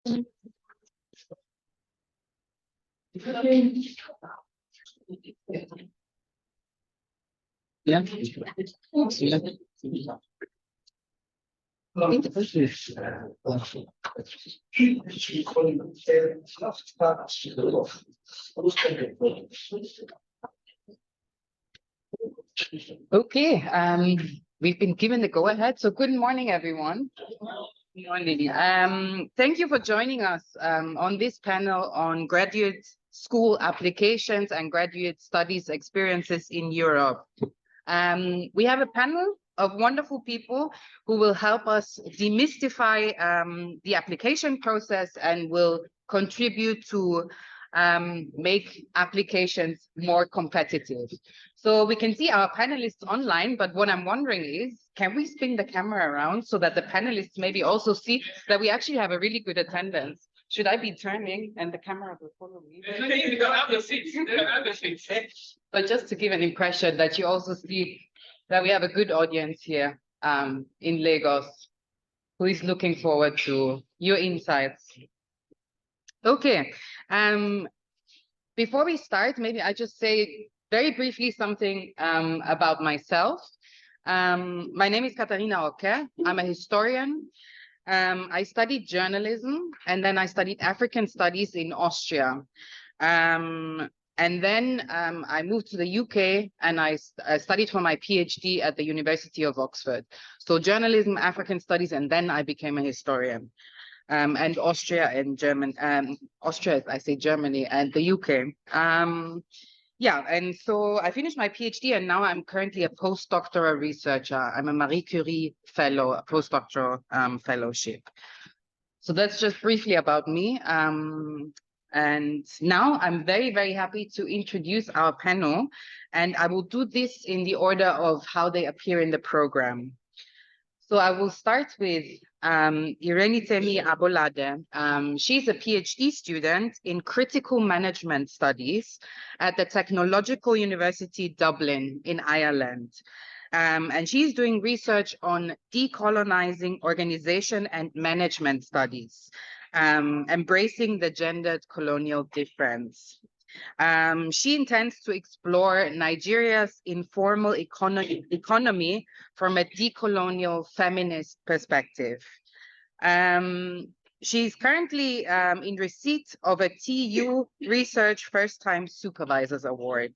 Yeah. Okay, we've been given the go-ahead. So good morning, everyone. Good morning. Thank you for joining us on this panel on graduate school applications and graduate studies experiences in Europe. We have a panel of wonderful people who will help us demystify the application process and will contribute to make applications more competitive. So we can see our panelists online, but what I'm wondering is, can we spin the camera around so that the panelists maybe also see that we actually have a really good attendance? Should I be turning and the camera will follow me? But just to give an impression that you also see that we have a good audience here in Lagos who is looking forward to your insights. Okay, before we start, maybe I just say very briefly something about myself. My name is Katharina Oke. I'm a historian. I studied journalism and then I studied African studies in Austria. And then I moved to the UK and I studied for my PhD at the University of Oxford. So journalism, African studies, and then I became a historian. And Austria and Austria, I say Germany, and the UK. Yeah, and so I finished my PhD and now I'm currently a postdoctoral researcher. I'm a Marie Curie fellow, a postdoctoral fellowship. So that's just briefly about me. And now I'm very, very happy to introduce our panel, and I will do this in the order of how they appear in the program. So I will start with Irenitemi Abolade. She's a PhD student in critical management studies at the Technological University Dublin in Ireland. And she's doing research on decolonizing organization and management studies, embracing the gendered colonial difference. She intends to explore Nigeria's informal economy from a decolonial feminist perspective. She's currently in receipt of a TU Research First Time Supervisors Award.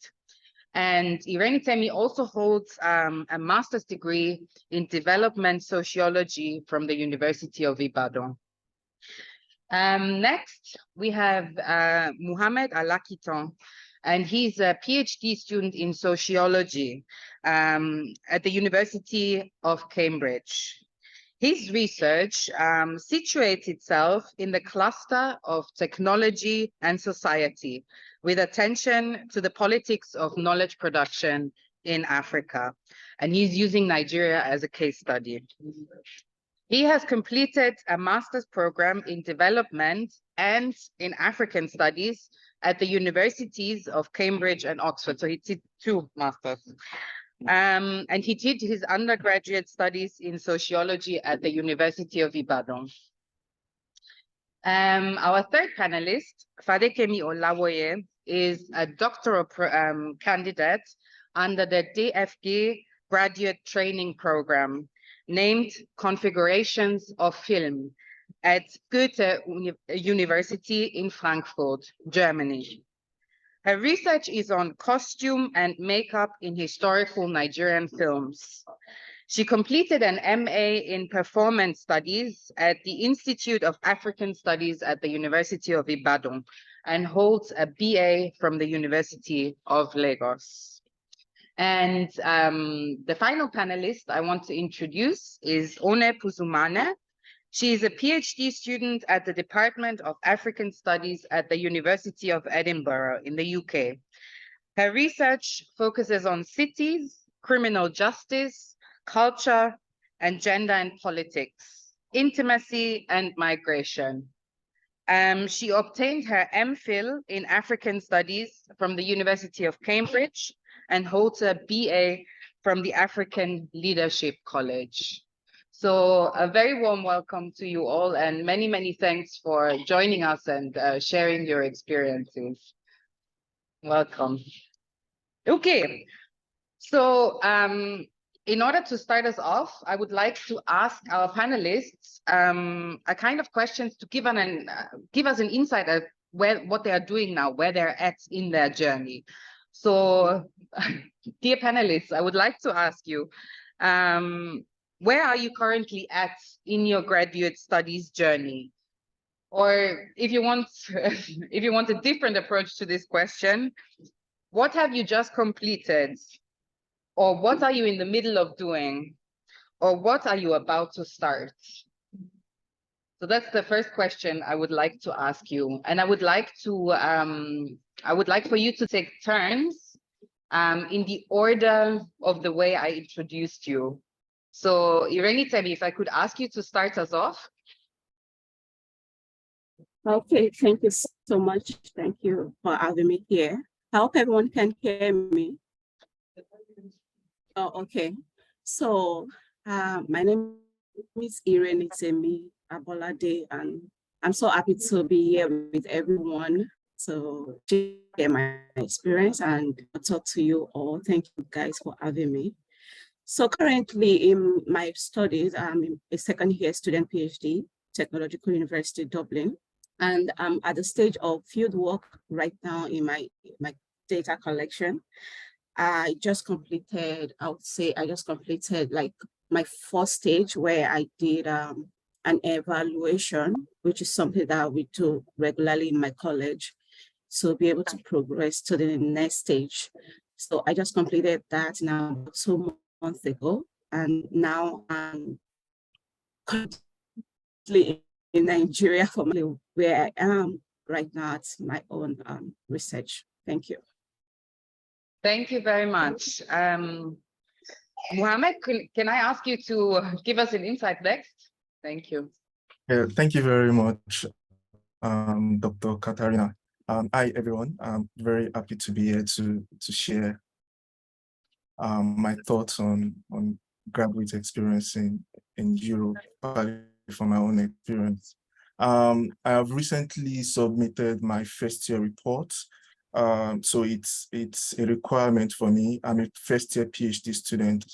And Irenitemi also holds a master's degree in development sociology from the University of Ibadan. Next, we have Mohamed Alakiton, and he's a PhD student in sociology at the University of Cambridge. His research situates itself in the cluster of technology and society, with attention to the politics of knowledge production in Africa. And he's using Nigeria as a case study. He has completed a master's program in development and in African studies at the universities of Cambridge and Oxford. So he did 2 masters. And he did his undergraduate studies in sociology at the University of Ibadan. Our third panelist, Fadekemi Olawoye, is a doctoral candidate under the DFG graduate training program named Configurations of Film at Goethe University in Frankfurt, Germany. Her research is on costume and makeup in historical Nigerian films. She completed an MA in performance studies at the Institute of African Studies at the University of Ibadan and holds a BA from the University of Lagos. And the final panelist I want to introduce is One Puzumane. She is a PhD student at the Department of African Studies at the University of Edinburgh in the UK. Her research focuses on cities, criminal justice, culture, and gender and politics, intimacy and migration. She obtained her MPhil in African Studies from the University of Cambridge and holds a BA from the African Leadership College. So a very warm welcome to you all, and many, many thanks for joining us and sharing your experiences. Welcome. Okay, so in order to start us off, I would like to ask our panelists a kind of questions to give us an insight at what they are doing now, where they're at in their journey. So, dear panelists, I would like to ask you, where are you currently at in your graduate studies journey? Or if you want, if you want a different approach to this question, what have you just completed? Or what are you in the middle of doing? Or what are you about to start? So that's the first question I would like to ask you. And I would like for you to take turns in the order of the way I introduced you. So Irene Temi, if I could ask you to start us off. Okay, thank you so much. Thank you for having me here. I hope everyone can hear me. Oh, okay. So my name is Irene Temi Abolade, and I'm so happy to be here with everyone to share my experience and talk to you all. Thank you guys for having me. So currently in my studies, I'm a second year student PhD, Technological University Dublin. And I'm at the stage of field work right now in my data collection. I just completed, I would say I just completed like my first stage where I did an evaluation, which is something that we do regularly in my college to be able to progress to the next stage. So I just completed that now 2 months ago, and now I'm currently in Nigeria for where I am right now at my own research. Thank you. Thank you very much. Mohammed, can I ask you to give us an insight next? Thank you. Yeah, thank you very much, Dr. Katarina. Hi, everyone. I'm very happy to be here to share my thoughts on graduate experience in Europe, from my own experience. I have recently submitted my first year report. So it's a requirement for me. I'm a first year PhD student,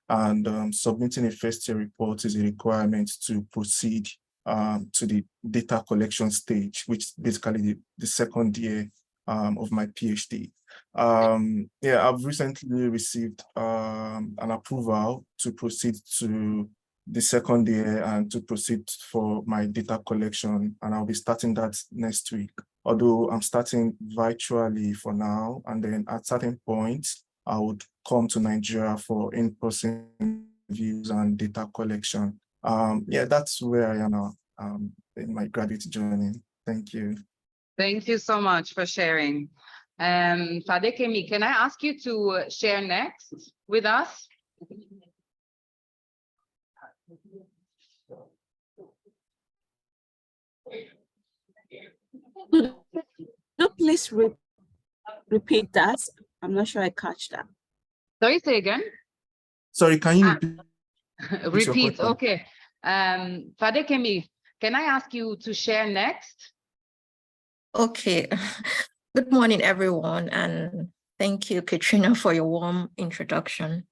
and submitting a first year report is a requirement to proceed to the data collection stage, which is basically the second year of my PhD. Yeah, I've recently received an approval to proceed to the second year and to proceed for my data collection, and I'll be starting that next week. Although I'm starting virtually for now, and then at certain points, I would come to Nigeria for in-person views and data collection. Yeah, that's where I am now in my graduate journey. Thank you. Thank you so much for sharing. Fadekemi, can I ask you to share next with us? Could you please repeat that? I'm not sure I catch that. Sorry, say again. Sorry, can you repeat? Repeat, okay. Fadekemi, can I ask you to share next? Okay. Good morning, everyone, and thank you, Katrina, for your warm introduction.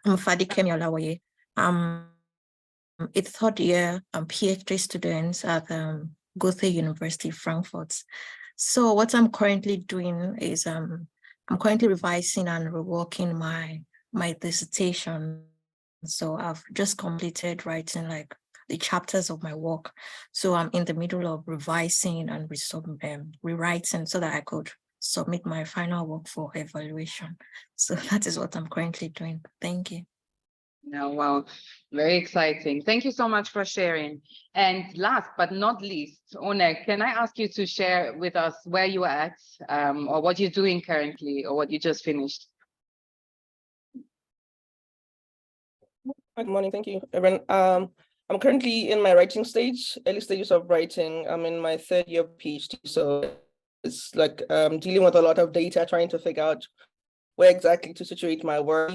I'm Fadekemi Olawoye. I'm a third year PhD student at Goethe University, Frankfurt. So what I'm currently doing is I'm currently revising and reworking my dissertation. So I've just completed writing like the chapters of my work. So I'm in the middle of revising and rewriting so that I could submit my final work for evaluation. So that is what I'm currently doing. Thank you. No, wow, very exciting. Thank you so much for sharing. And last but not least, Onek, can I ask you to share with us where you are at, or what you're doing currently, or what you just finished? Good morning, thank you, everyone. I'm currently in my writing stage, early stages of writing. I'm in my third year PhD, so it's like dealing with a lot of data, trying to figure out where exactly to situate my work,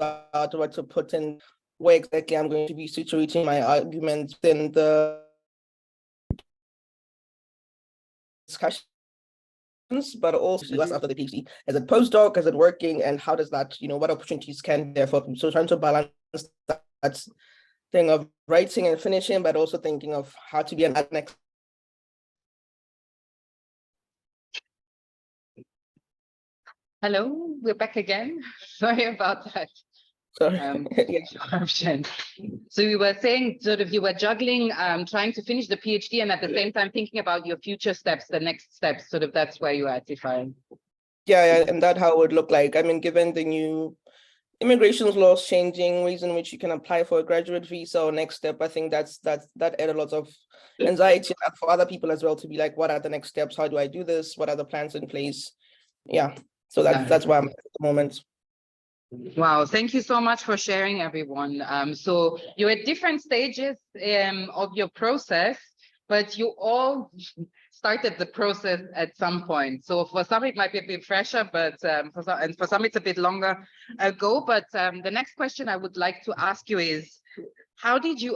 out what to put in where exactly I'm going to be situating my arguments in the discussions, but also us after the PhD. As a postdoc, is it working, and how does that, what opportunities can there for them? So trying to balance that thing of writing and finishing, but also thinking of how to be an next. Hello, we're back again. Sorry about that. Sorry. Interruption. So you were saying sort of you were juggling trying to finish the PhD and at the same time thinking about your future steps, the next steps, sort of that's where you are at, if I. Yeah, and that how it would look like. I mean, given the new immigration laws changing, ways in which you can apply for a graduate visa or next step, I think that added a lot of anxiety for other people as well to be like, what are the next steps? How do I do this? What are the plans in place? Yeah, so that's where I'm at the moment. Wow, thank you so much for sharing, everyone. So you're at different stages of your process, but you all started the process at some point. So for some it might be a bit fresher, but for some it's a bit longer ago. But the next question I would like to ask you is, how did you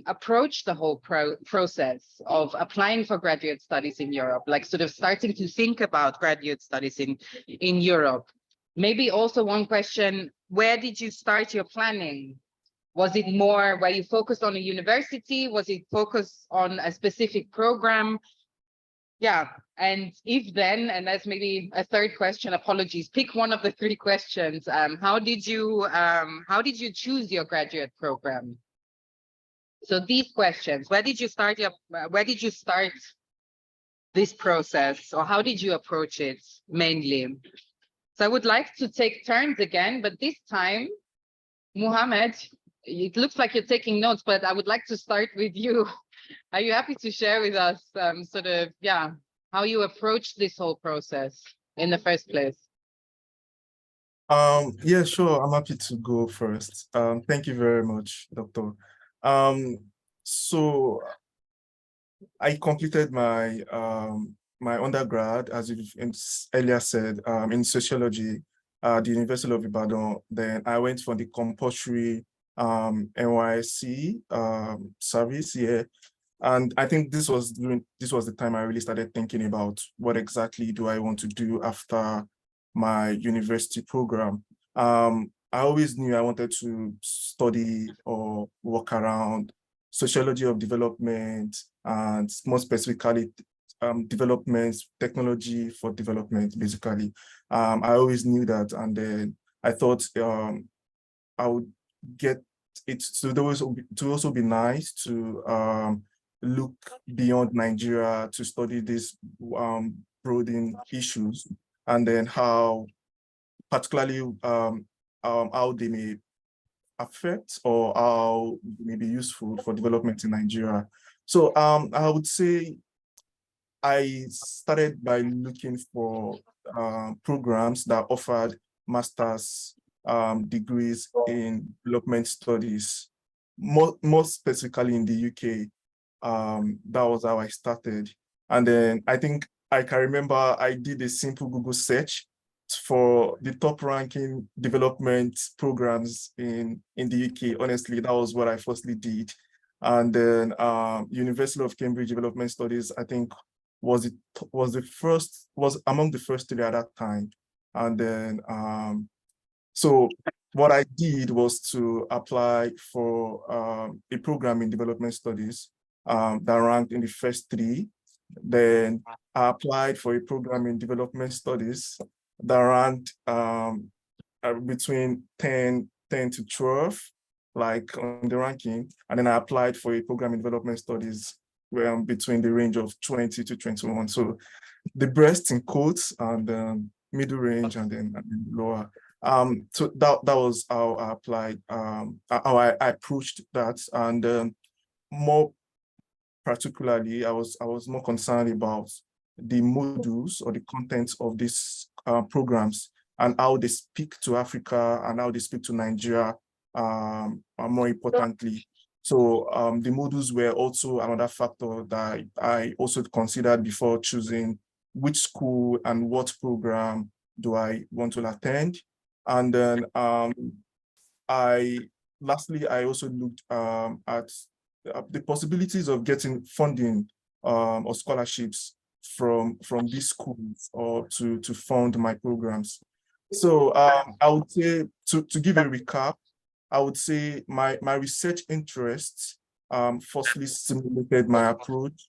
approach the whole process of applying for graduate studies in Europe, like sort of starting to think about graduate studies in Europe? Maybe also one question, where did you start your planning? Was it more where you focused on a university? Was it focused on a specific program? Yeah, and if then, and that's maybe a third question, apologies, pick one of the three questions. How did you choose your graduate program? So these questions, where did you start this process, or how did you approach it mainly? So I would like to take turns again, but this time, Muhammad, it looks like you're taking notes, but I would like to start with you. Are you happy to share with us sort of, how you approached this whole process in the first place? Yeah, sure. I'm happy to go first. Thank you very much, Doctor. So I completed my my undergrad, as you earlier said, in sociology at the University of Ibadan. Then I went for the compulsory NYSC service here. And I think this was the time I really started thinking about what exactly do I want to do after my university program. I always knew I wanted to study or work around sociology of development, and more specifically, development, technology for development, basically. I always knew that, and then I thought I would get it to also be nice to look beyond Nigeria to study these broadening issues, and then how particularly how they may affect or how they may be useful for development in Nigeria. So I would say I started by looking for programs that offered master's degrees in development studies, more specifically in the UK. That was how I started. And then I think I can remember I did a simple Google search for the top ranking development programs in the UK. Honestly, that was what I firstly did. And then University of Cambridge Development Studies, I think was among the first three at that time. And then so what I did was to apply for a program in development studies that ranked in the first three. Then I applied for a program in development studies that ranked between 10 to 12, like on the ranking. And then I applied for a program in development studies where I'm between the range of 20 to 21. So the breast in quotes, and middle range, and then lower. So that was how I applied, how I approached that. And more particularly, I was more concerned about the modules or the contents of these programs and how they speak to Africa and how they speak to Nigeria, more importantly. So the modules were also another factor that I also considered before choosing which school and what program do I want to attend. And then I lastly, I also looked at the possibilities of getting funding or scholarships from these schools or to fund my programs. So I would say, to give a recap, I would say my research interests firstly stimulated my approach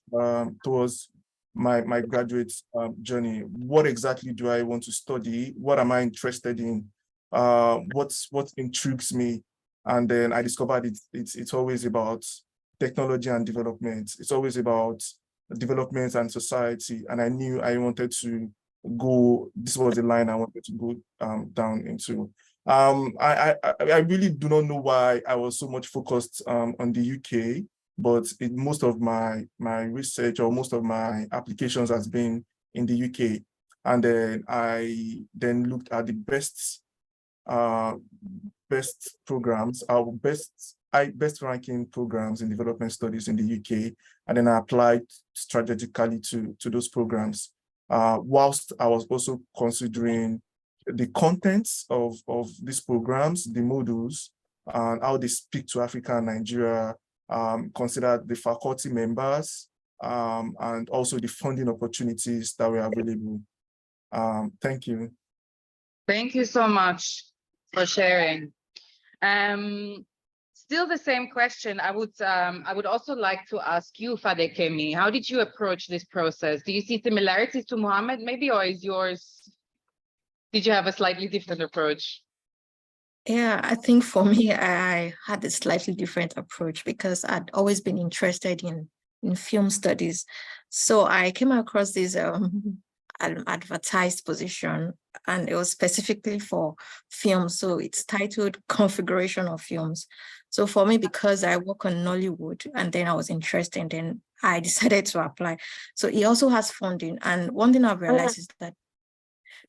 towards my graduate journey. What exactly do I want to study? What am I interested in? What intrigues me? And then I discovered it's always about technology and development. It's always about development and society. And I knew I wanted to go, this was the line I wanted to go down into. I really do not know why I was so much focused on the UK, but most of my research or most of my applications has been in the UK. And then I then looked at the best programs, our best ranking programs in development studies in the UK, and then I applied strategically to those programs. Whilst I was also considering the contents of these programs, the modules, and how they speak to Africa and Nigeria, consider the faculty members, and also the funding opportunities that were available. Thank you. Thank you so much for sharing. Still the same question. I would also like to ask you, Fadekemi, how did you approach this process? Do you see similarities to Mohammed maybe, or did you have a slightly different approach? Yeah, I think for me, I had a slightly different approach because I'd always been interested in film studies. So I came across this an advertised position, and it was specifically for films. So it's titled Configuration of Films. So for me, because I work on Nollywood and then I was interested, then I decided to apply. So it also has funding. And one thing I've realized is that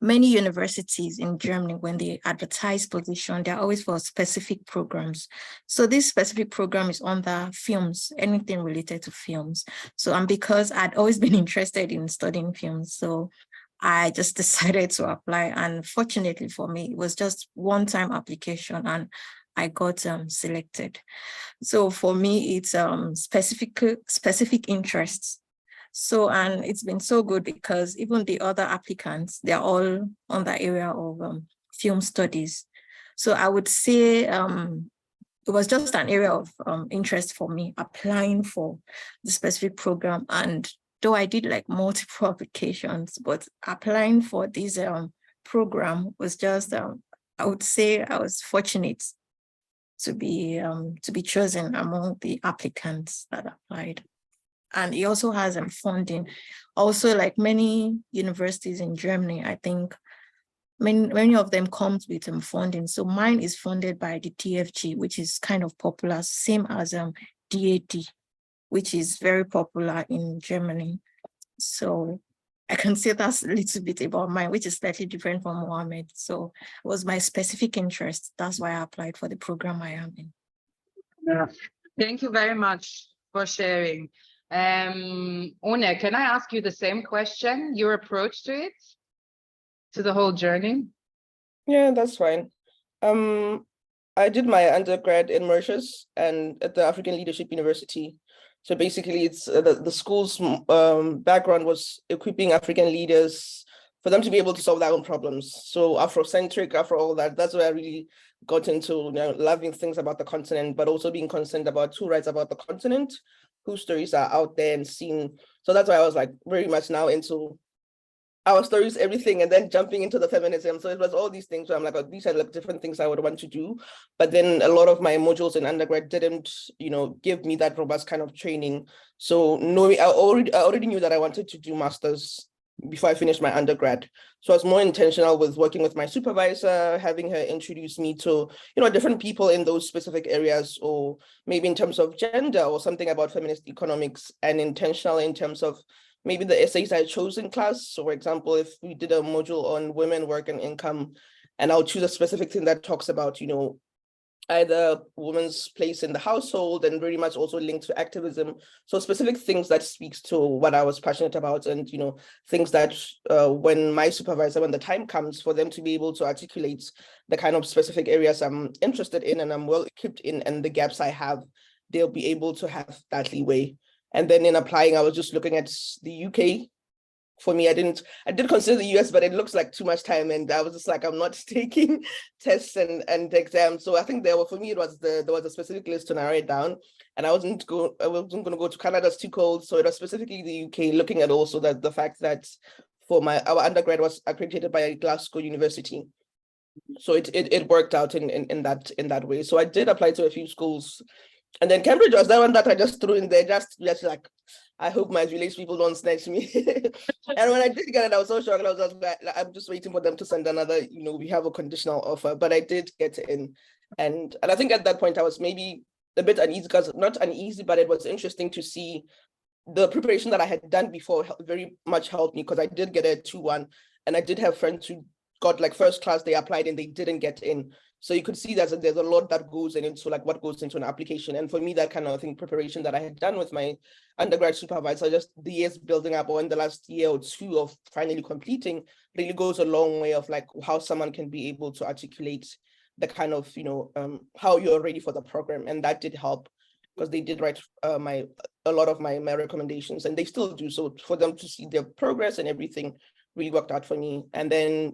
many universities in Germany, when they advertise position, they're always for specific programs. So this specific program is under films, anything related to films. So, and because I'd always been interested in studying films, so I just decided to apply. And fortunately for me, it was just one-time application and I got selected. So for me, it's specific interests. So, and it's been so good because even the other applicants, they're all on the area of film studies. So I would say it was just an area of interest for me applying for the specific program. And though I did like multiple applications, but applying for this program was just, I would say I was fortunate to be chosen among the applicants that applied. And it also has funding. Also, like many universities in Germany, I think many of them comes with funding. So mine is funded by the TFG, which is kind of popular, same as DAD, which is very popular in Germany. So I can say that's a little bit about mine, which is slightly different from Mohammed. So it was my specific interest. That's why I applied for the program I am in. Yeah. Thank you very much for sharing. Une, can I ask you the same question, your approach to it, to the whole journey? Yeah, that's fine. I did my undergrad in Mauritius and at the African Leadership University. So basically it's the school's background was equipping African leaders for them to be able to solve their own problems. So Afrocentric, Afro, all that, that's where I really got into loving things about the continent, but also being concerned about who writes about the continent, whose stories are out there and seen. So that's why I was like very much now into our stories, everything, and then jumping into the feminism. So it was all these things where I'm like, oh, these are like different things I would want to do. But then a lot of my modules in undergrad didn't, give me that robust kind of training. So knowing, I already knew that I wanted to do masters before I finished my undergrad. So I was more intentional with working with my supervisor, having her introduce me to, different people in those specific areas, or maybe in terms of gender or something about feminist economics, and intentional in terms of maybe the essays I chose in class. So for example, if we did a module on women, work and income, and I'll choose a specific thing that talks about, either women's place in the household and very much also linked to activism. So specific things that speaks to what I was passionate about, and things that when my supervisor, when the time comes for them to be able to articulate the kind of specific areas I'm interested in and I'm well equipped in, and the gaps I have, they'll be able to have that leeway. And then in applying, I was just looking at the UK. For me, I did consider the US, but it looks like too much time, and I was just like, I'm not taking tests and exams. So I think for me, there was a specific list to narrow it down, and I wasn't going to go to Canada, it's too cold. So it was specifically the UK, looking at also that the fact that our undergrad was accredited by Glasgow University. So it worked out in that way. So I did apply to a few schools, and then Cambridge was that one that I just threw in there, just like, I hope my village people don't snatch me. And when I did get it, I was so shocked. I was like, I'm just waiting for them to send another, we have a conditional offer, but I did get in. And I think at that point I was maybe a bit uneasy, because not uneasy, but it was interesting to see the preparation that I had done before very much helped me, because I did get a 2-1, and I did have friends who got like first class, they applied and they didn't get in. So you could see there's a lot that goes into like what goes into an application. And for me, that kind of preparation that I had done with my undergrad supervisor, just the years building up, or in the last year or two of finally completing, really goes a long way of like how someone can be able to articulate the kind of, how you're ready for the program. And that did help, because they did write a lot of my recommendations, and they still do. So for them to see their progress and everything really worked out for me. And then,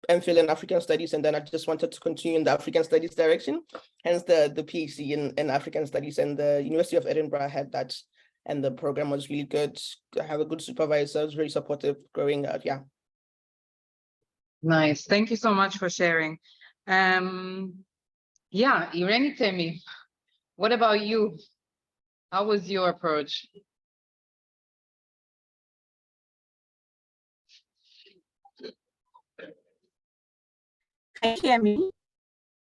MPhil in African Studies, and then I just wanted to continue in the African Studies direction, hence the PhD in African Studies. And the University of Edinburgh had that, and the program was really good. I have a good supervisor, was very supportive growing up. Yeah. Nice. Thank you so much for sharing. Irene Temi, what about you? How was your approach? Can you hear me?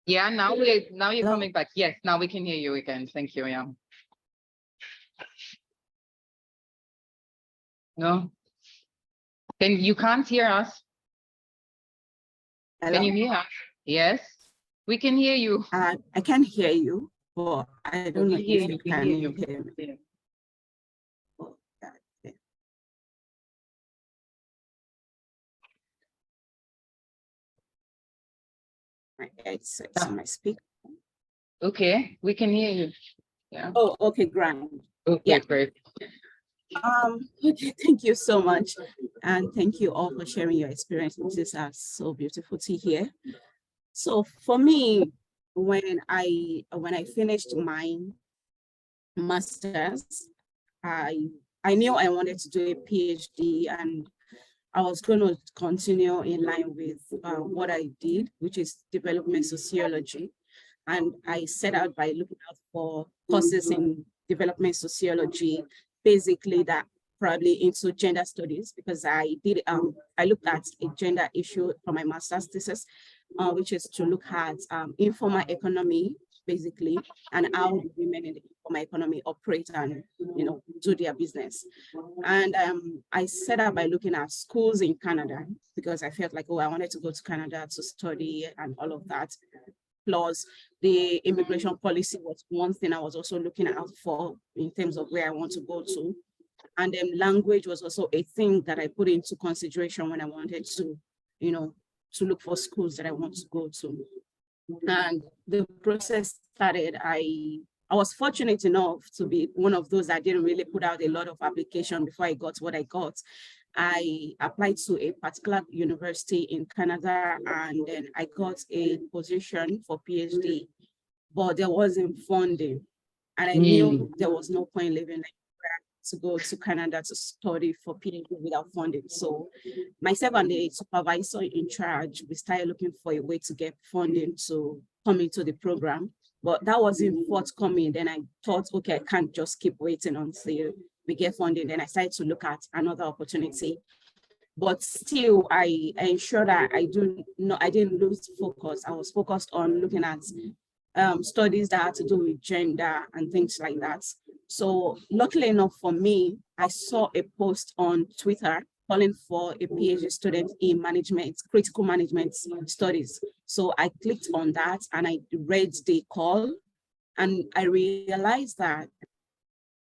Yeah, now you're Hello? coming back. Yes, now we can hear you again. Thank you. Yeah. No. You can't hear us? Hello? Can you hear us? Yes, we can hear you. I can hear you, but I don't know if you can hear me. Yeah. Oh, okay. My headset, my speaker. Okay, we can hear you. Yeah. Oh, okay, grand. Okay, Yeah. great. Okay, thank you so much. And thank you all for sharing your experiences. These are so beautiful to hear. So for me, when I finished my master's, I knew I wanted to do a PhD, and I was going to continue in line with what I did, which is development sociology. And I set out by looking out for courses in development sociology, basically that probably into gender studies, because I looked at a gender issue for my master's thesis, which is to look at informal economy, basically, and how the women in the informal economy operate and do their business. And I set out by looking at schools in Canada, because I felt like, I wanted to go to Canada to study and all of that. Plus, the immigration policy was one thing I was also looking out for in terms of where I want to go to. And then language was also a thing that I put into consideration when I wanted to, to look for schools that I want to go to. And the process started. I was fortunate enough to be one of those that didn't really put out a lot of application before I got what I got. I applied to a particular university in Canada, and then I got a position for PhD, but there wasn't funding. And I knew there was no point living to go to Canada to study for PhD without funding. So myself and the supervisor in charge, we started looking for a way to get funding to come into the program, but that wasn't forthcoming. Then I thought, okay, I can't just keep waiting until we get funding. Then I started to look at another opportunity. But still, I ensured that I didn't lose focus. I was focused on looking at studies that had to do with gender and things like that. So luckily enough for me, I saw a post on Twitter calling for a PhD student in management, critical management studies. So I clicked on that and I read the call, and I realized that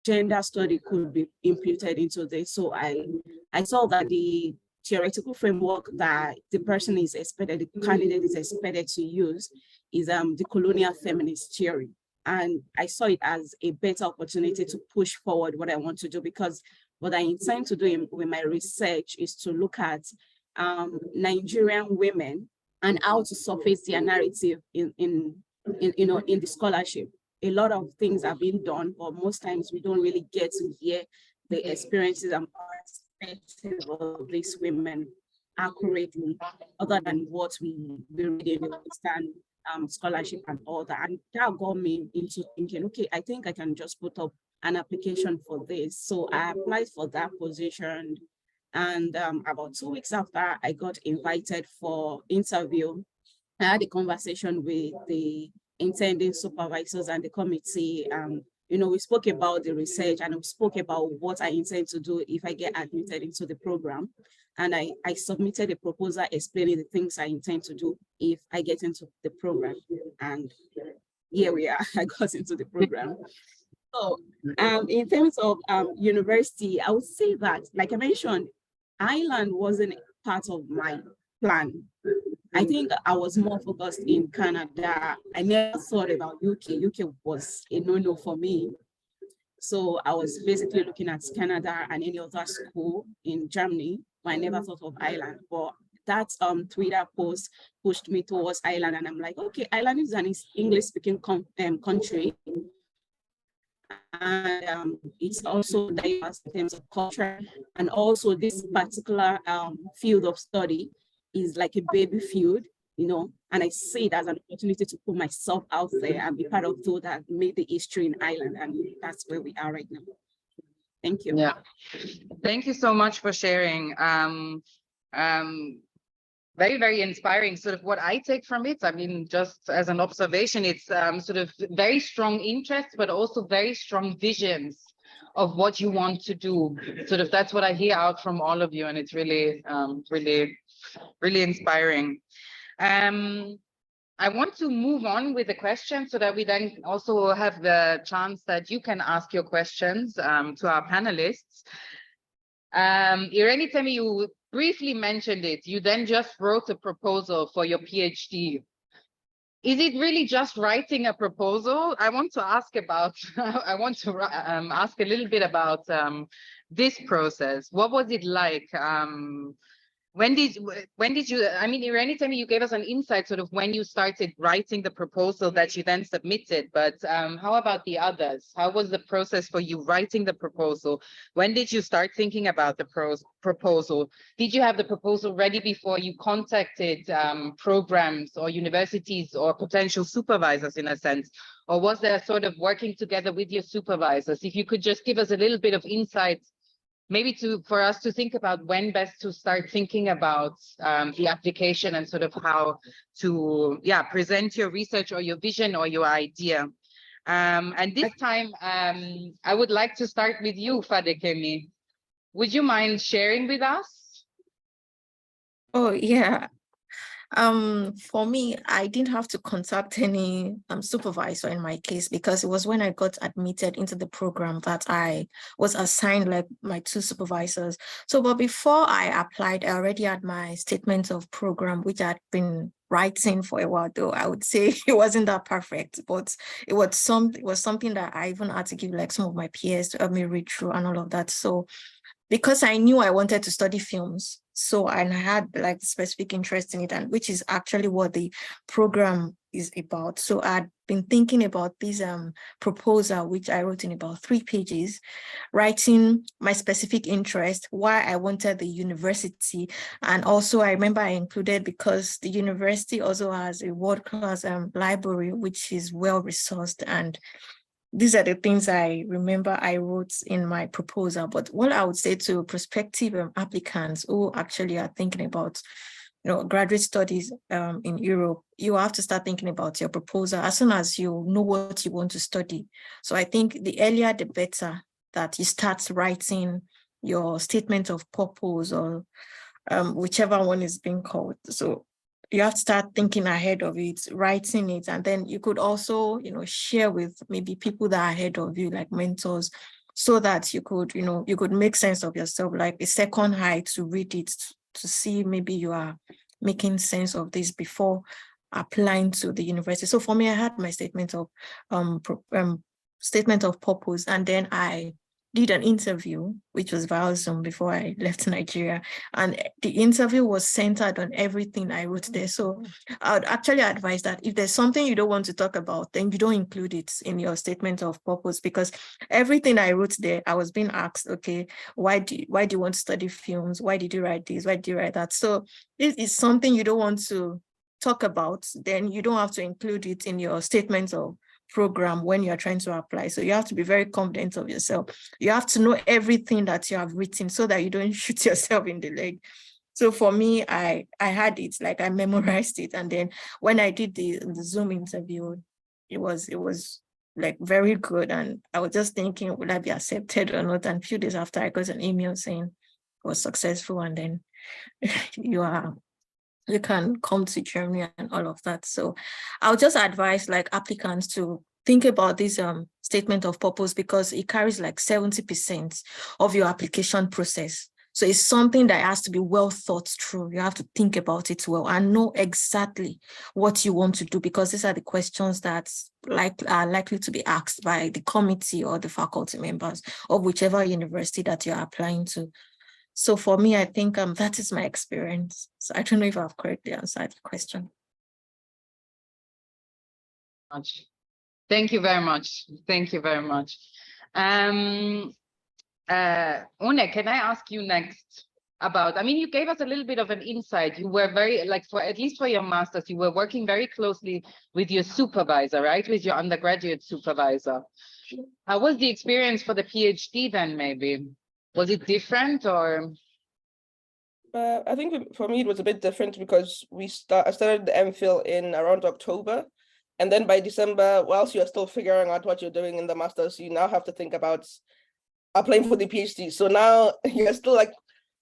gender study could be imputed into this. So I saw that the theoretical framework that the person is expected, the candidate is expected to use is the colonial feminist theory. And I saw it as a better opportunity to push forward what I want to do, because what I intend to do with my research is to look at Nigerian women and how to surface their narrative in the scholarship. A lot of things are being done, but most times we don't really get to hear the experiences and perspectives of these women accurately, other than what we read in the Western scholarship and all that. And that got me into thinking, okay, I think I can just put up an application for this. So I applied for that position. And about 2 weeks after, I got invited for interview. I had a conversation with the intending supervisors and the committee. We spoke about the research, and we spoke about what I intend to do if I get admitted into the program. And I submitted a proposal explaining the things I intend to do if I get into the program. And here we are, I got into the program. So in terms of university, I would say that, like I mentioned, Ireland wasn't part of my plan. I think I was more focused in Canada. I never thought about UK. UK was a no-no for me. So I was basically looking at Canada and any other school in Germany, but I never thought of Ireland. But that Twitter post pushed me towards Ireland, and I'm like, okay, Ireland is an English-speaking country. And it's also diverse in terms of culture. And also this particular field of study is like a baby field, and I see it as an opportunity to put myself out there and be part of those that made the history in Ireland. And that's where we are right now. Thank you. Yeah, thank you so much for sharing. Very, very inspiring. Sort of what I take from it, I mean, just as an observation, it's sort of very strong interest, but also very strong visions of what you want to do. Sort of that's what I hear out from all of you, and it's really, really inspiring. I want to move on with the questions so that we then also have the chance that you can ask your questions to our panelists. Irene, Temi, you briefly mentioned it. You then just wrote a proposal for your PhD. Is it really just writing a proposal? I want to ask about, ask a little bit about this process. What was it like? When did you, I mean, Irene, tell me, you gave us an insight sort of when you started writing the proposal that you then submitted, but how about the others? How was the process for you writing the proposal? When did you start thinking about the proposal? Did you have the proposal ready before you contacted programs or universities or potential supervisors in a sense? Or was there sort of working together with your supervisors? If you could just give us a little bit of insight, maybe for us to think about when best to start thinking about the application and sort of how to present your research or your vision or your idea. And this time, I would like to start with you, Fadikemi. Would you mind sharing with us? Oh, yeah. For me, I didn't have to contact any supervisor in my case, because it was when I got admitted into the program that I was assigned like my two supervisors. So, but before I applied, I already had my statement of program, which I'd been writing for a while, though I would say it wasn't that perfect, but it was something that I even had to give like some of my peers to help me read through and all of that. So because I knew I wanted to study films, so I had like specific interest in it, and which is actually what the program is about. So I'd been thinking about this proposal, which I wrote in about 3 pages, writing my specific interest, why I wanted the university. And also I remember I included, because the university also has a world-class library, which is well-resourced, and these are the things I remember I wrote in my proposal. But what I would say to prospective applicants who actually are thinking about, graduate studies in Europe, you have to start thinking about your proposal as soon as you know what you want to study. So I think the earlier, the better that you start writing your statement of purpose, or whichever one is being called. So you have to start thinking ahead of it, writing it, and then you could also, share with maybe people that are ahead of you, like mentors, so that you could, you could make sense of yourself, like a second eye to read it, to see maybe you are making sense of this before applying to the university. So for me, I had my statement of purpose, and then I did an interview, which was via Zoom before I left Nigeria. And the interview was centered on everything I wrote there. So I would actually advise that if there's something you don't want to talk about, then you don't include it in your statement of purpose, because everything I wrote there, I was being asked, okay, why do you want to study films? Why did you write this? Why did you write that? So this is something you don't want to talk about, then you don't have to include it in your statement of program when you're trying to apply. So you have to be very confident of yourself. You have to know everything that you have written so that you don't shoot yourself in the leg. So for me, I had it, like I memorized it. And then when I did the Zoom interview, it was like very good. And I was just thinking, will I be accepted or not? And a few days after, I got an email saying it was successful. And then you can come to Germany and all of that. So I'll just advise like applicants to think about this statement of purpose, because it carries like 70% of your application process. So it's something that has to be well thought through. You have to think about it well and know exactly what you want to do, because these are the questions that are likely to be asked by the committee or the faculty members of whichever university that you're applying to. So for me, I think that is my experience. So I don't know if I've correctly answered the question. Thank you very much. Thank you very much. Une, can I ask you next about, I mean, you gave us a little bit of an insight. You were very, like, at least for your master's, you were working very closely with your supervisor, right? With your undergraduate supervisor. How was the experience for the PhD then, maybe? Was it different or? I think for me, it was a bit different because I started the MPhil in around October. And then by December, whilst you're still figuring out what you're doing in the master's, you now have to think about applying for the PhD. So now you're still like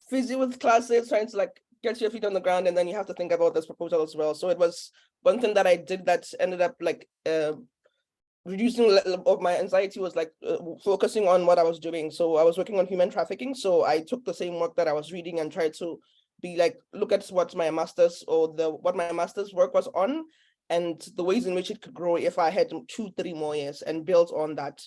busy with classes, trying to like get your feet on the ground, and then you have to think about this proposal as well. So it was one thing that I did that ended up like reducing of my anxiety was like focusing on what I was doing. So I was working on human trafficking. So I took the same work that I was reading and tried to be like, look at what my master's what my master's work was on and the ways in which it could grow if I had 2-3 more years, and build on that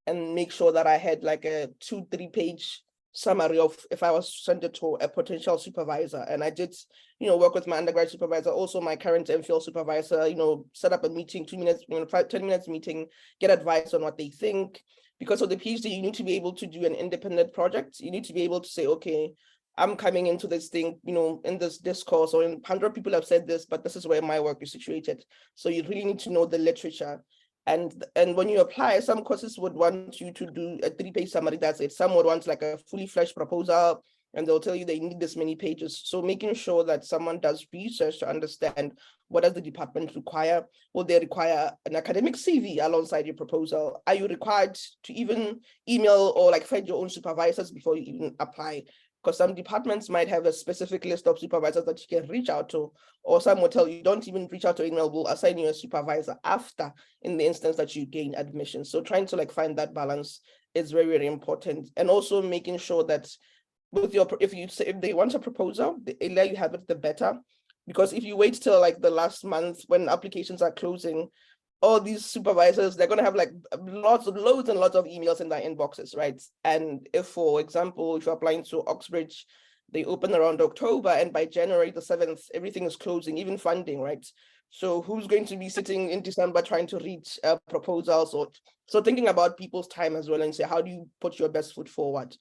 and make sure that I had like a 2-3 page summary of if I was sent it to a potential supervisor. And I did, work with my undergrad supervisor, also my current MPhil supervisor, set up a meeting, 2 minutes, 10 minutes meeting, get advice on what they think. Because of the PhD, you need to be able to do an independent project. You need to be able to say, okay, I'm coming into this thing, in this discourse, or 100 people have said this, but this is where my work is situated. So you really need to know the literature. And when you apply, some courses would want you to do a 3-page summary, that's it. Some would want like a fully fleshed proposal, and they'll tell you they need this many pages. So making sure that someone does research to understand what does the department require. Will they require an academic CV alongside your proposal? Are you required to even email or like find your own supervisors before you even apply? Because some departments might have a specific list of supervisors that you can reach out to, or some will tell you don't even reach out to email, we'll assign you a supervisor after, in the instance that you gain admission. So trying to like find that balance is very, very important. And also making sure that with if they want a proposal, the earlier you have it, the better. Because if you wait till like the last month when applications are closing, all these supervisors, they're going to have like loads and loads of emails in their inboxes, right? And if, for example, if you're applying to Oxbridge, they open around October, and by January the 7th, everything is closing, even funding, right? So who's going to be sitting in December trying to read proposals? So thinking about people's time as well, and say, how do you put your best foot forward?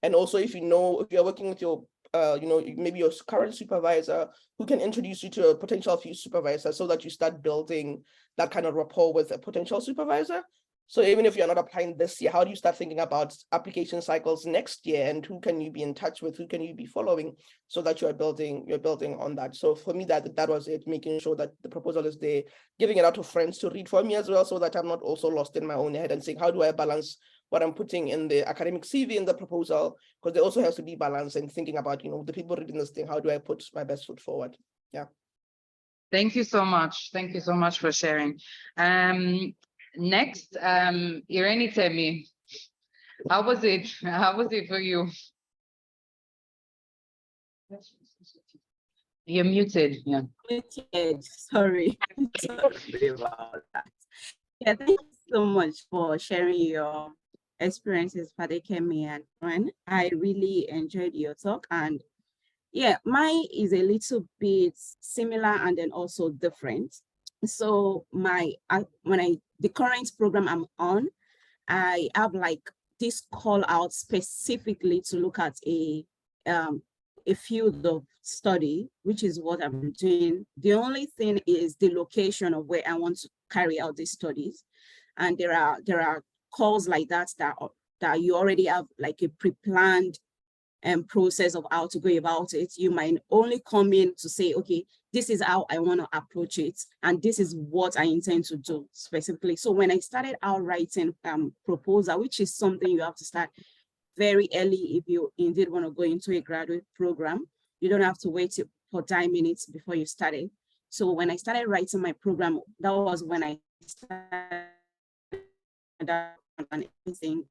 And also, if you're working with your maybe your current supervisor, who can introduce you to a potential future supervisor, so that you start building that kind of rapport with a potential supervisor. So even if you're not applying this year, how do you start thinking about application cycles next year, and who can you be in touch with, who can you be following, so that you're building on that. So for me, that was it, making sure that the proposal is there, giving it out to friends to read for me as well, so that I'm not also lost in my own head and saying, how do I balance what I'm putting in the academic CV in the proposal? Because there also has to be balance, and thinking about, the people reading this thing, how do I put my best foot forward? Yeah. Thank you so much. Thank you so much for sharing. Next, Irene Temi, how was it? How was it for you? You're muted. Yeah. Sorry. Sorry about that. Yeah, thank you so much for sharing your experiences, Fadekemi and Gwen. I really enjoyed your talk, and yeah, mine is a little bit similar and then also different. So the current program I'm on, I have like this call out specifically to look at a field of study, which is what I'm doing. The only thing is the location of where I want to carry out these studies. And there are calls like that you already have like a pre-planned process of how to go about it. You might only come in to say, okay, this is how I want to approach it, and this is what I intend to do specifically. So when I started out writing proposal, which is something you have to start very early if you indeed want to go into a graduate program, you don't have to wait for 10 minutes before you start it. So when I started writing my program, that was when I started and everything.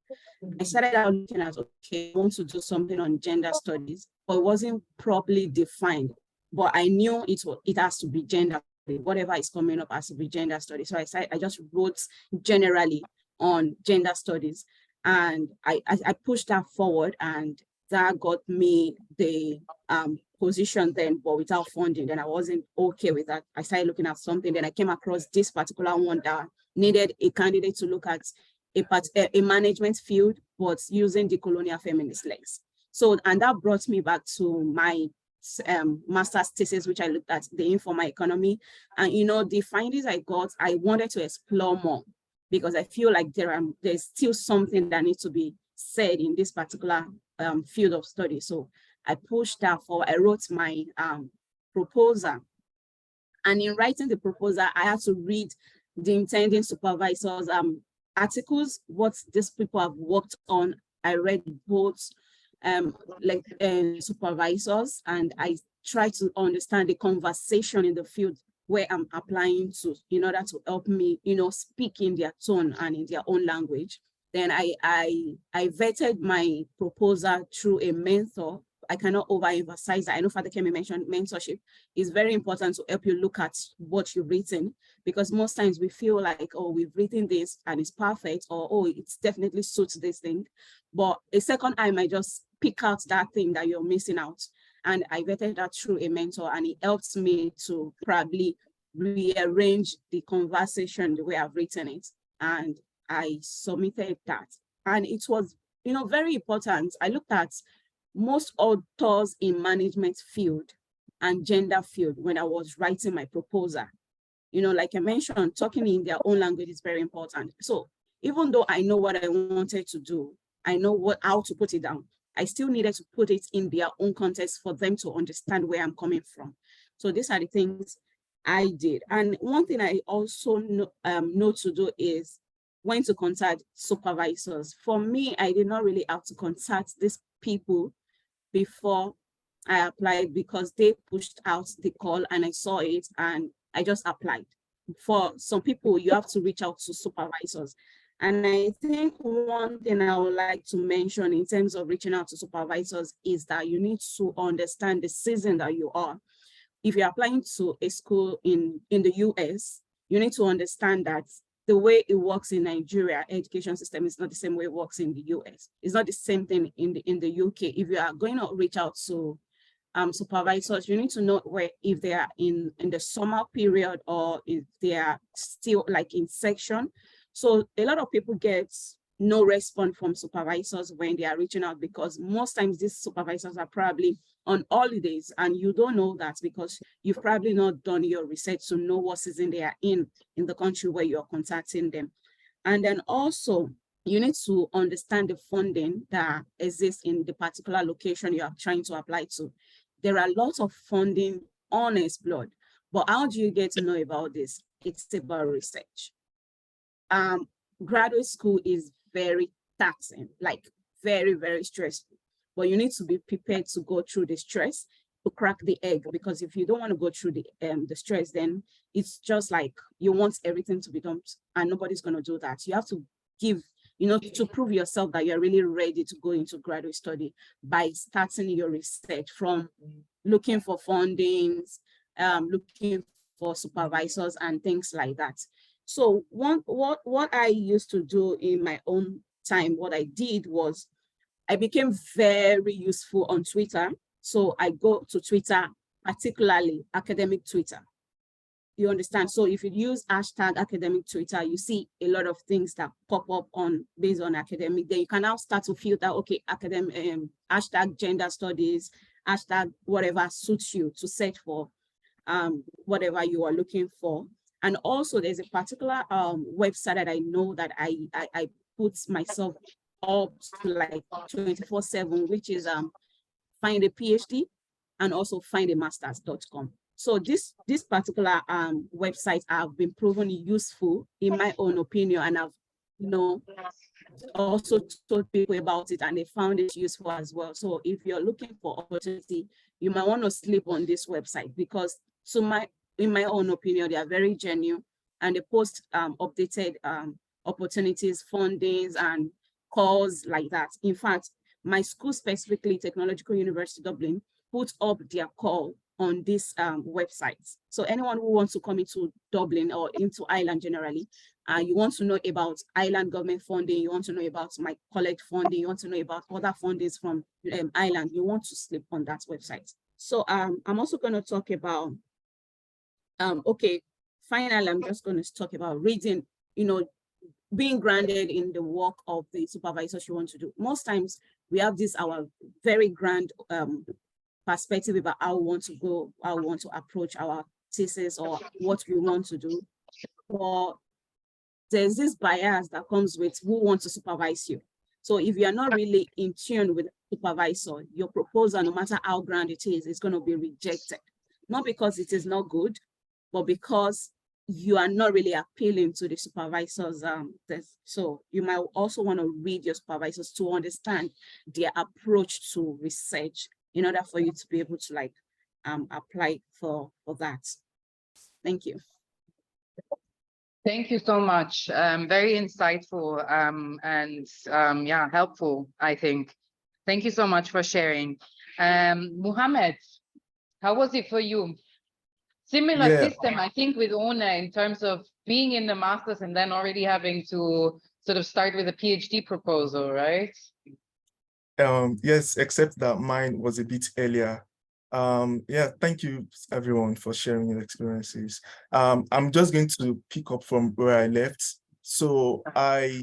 I started out looking at, okay, I want to do something on gender studies, but it wasn't properly defined. But I knew it has to be gender, whatever is coming up has to be gender studies. So I just wrote generally on gender studies, and I pushed that forward, and that got me the position then, but without funding. Then I wasn't okay with that. I started looking at something. Then I came across this particular one that needed a candidate to look at a management field, but using the colonial feminist lens. So, and that brought me back to my master's thesis, which I looked at the informal economy. And, you know, the findings I got, I wanted to explore more, because I feel like there's still something that needs to be said in this particular field of study. So I pushed that forward. I wrote my proposal. And in writing the proposal, I had to read the intending supervisors' articles, what these people have worked on. I read both supervisors, and I try to understand the conversation in the field where I'm applying to, in order to help me, you know, speak in their tone and in their own language. Then I vetted my proposal through a mentor. I cannot overemphasize that. I know Father Kemi mentioned mentorship is very important to help you look at what you've written, because most times we feel like, oh, we've written this and it's perfect, or oh, it's definitely suits this thing. But a second I might just pick out that thing that you're missing out. And I vetted that through a mentor, and it helps me to probably rearrange the conversation the way I've written it. And I submitted that. And it was, you know, very important. I looked at most authors in management field and gender field when I was writing my proposal. You know, like I mentioned, talking in their own language is very important. So even though I know what I wanted to do, I know how to put it down, I still needed to put it in their own context for them to understand where I'm coming from. So these are the things I did. And one thing I also know to do is when to contact supervisors. For me, I did not really have to contact these people before I applied, because they pushed out the call and I saw it and I just applied. For some people, you have to reach out to supervisors. And I think one thing I would like to mention in terms of reaching out to supervisors is that you need to understand the season that you are. If you're applying to a school in the US, you need to understand that the way it works in Nigeria, education system is not the same way it works in the US. It's not the same thing in the UK. If you are going to reach out to supervisors, you need to know if they are in the summer period or if they are still like in section. So a lot of people get no response from supervisors when they are reaching out, because most times these supervisors are probably on holidays, and you don't know that because you've probably not done your research to know what season they are in the country where you're contacting them. And then also, you need to understand the funding that exists in the particular location you are trying to apply to. There are lots of funding on Explored, but how do you get to know about this? It's about research. Graduate school is very taxing, like very, very stressful, but you need to be prepared to go through the stress. to crack the egg, because if you don't want to go through the stress, then it's just like you want everything to be done and nobody's going to do that. You have to give, to prove yourself that you're really ready to go into graduate study by starting your research, from looking for fundings, looking for supervisors and things like that. So what I used to do in my own time, what I did was I became very useful on Twitter. So I go to Twitter, particularly academic Twitter. You understand? So if you use hashtag academic Twitter, you see a lot of things that pop up on based on academic. Then you can now start to filter, okay, academic, hashtag gender studies, hashtag whatever suits you to search for whatever you are looking for. And also there's a particular website that I know that I put myself up to like 24/7, which is find a PhD and also findamasters.com. So this particular website have been proven useful in my own opinion, and I've also told people about it and they found it useful as well. So if you're looking for opportunity, you might want to sleep on this website, because in my own opinion, they are very genuine and they post updated opportunities, fundings and calls like that. In fact, my school, specifically Technological University Dublin, put up their call on this website. So anyone who wants to come into Dublin or into Ireland generally, you want to know about Ireland government funding, you want to know about my college funding, you want to know about other fundings from Ireland, you want to sleep on that website. So I'm also going to talk about, okay, finally, I'm just going to talk about reading, being grounded in the work of the supervisors you want to do. Most times we have this, our very grand perspective about how we want to go, how we want to approach our thesis or what we want to do. Or there's this bias that comes with who wants to supervise you. So if you're not really in tune with the supervisor, your proposal, no matter how grand it is going to be rejected. Not because it is not good, but because you are not really appealing to the supervisors. So you might also want to read your supervisors to understand their approach to research in order for you to be able to apply for that. Thank you. Thank you so much. Very insightful and yeah, helpful, I think. Thank you so much for sharing. Muhammad, how was it for you? Similar system, I think, with Ona in terms of being in the master's and then already having to sort of start with a PhD proposal, right? Yes, except that mine was a bit earlier. Yeah, thank you everyone for sharing your experiences. I'm just going to pick up from where I left. So I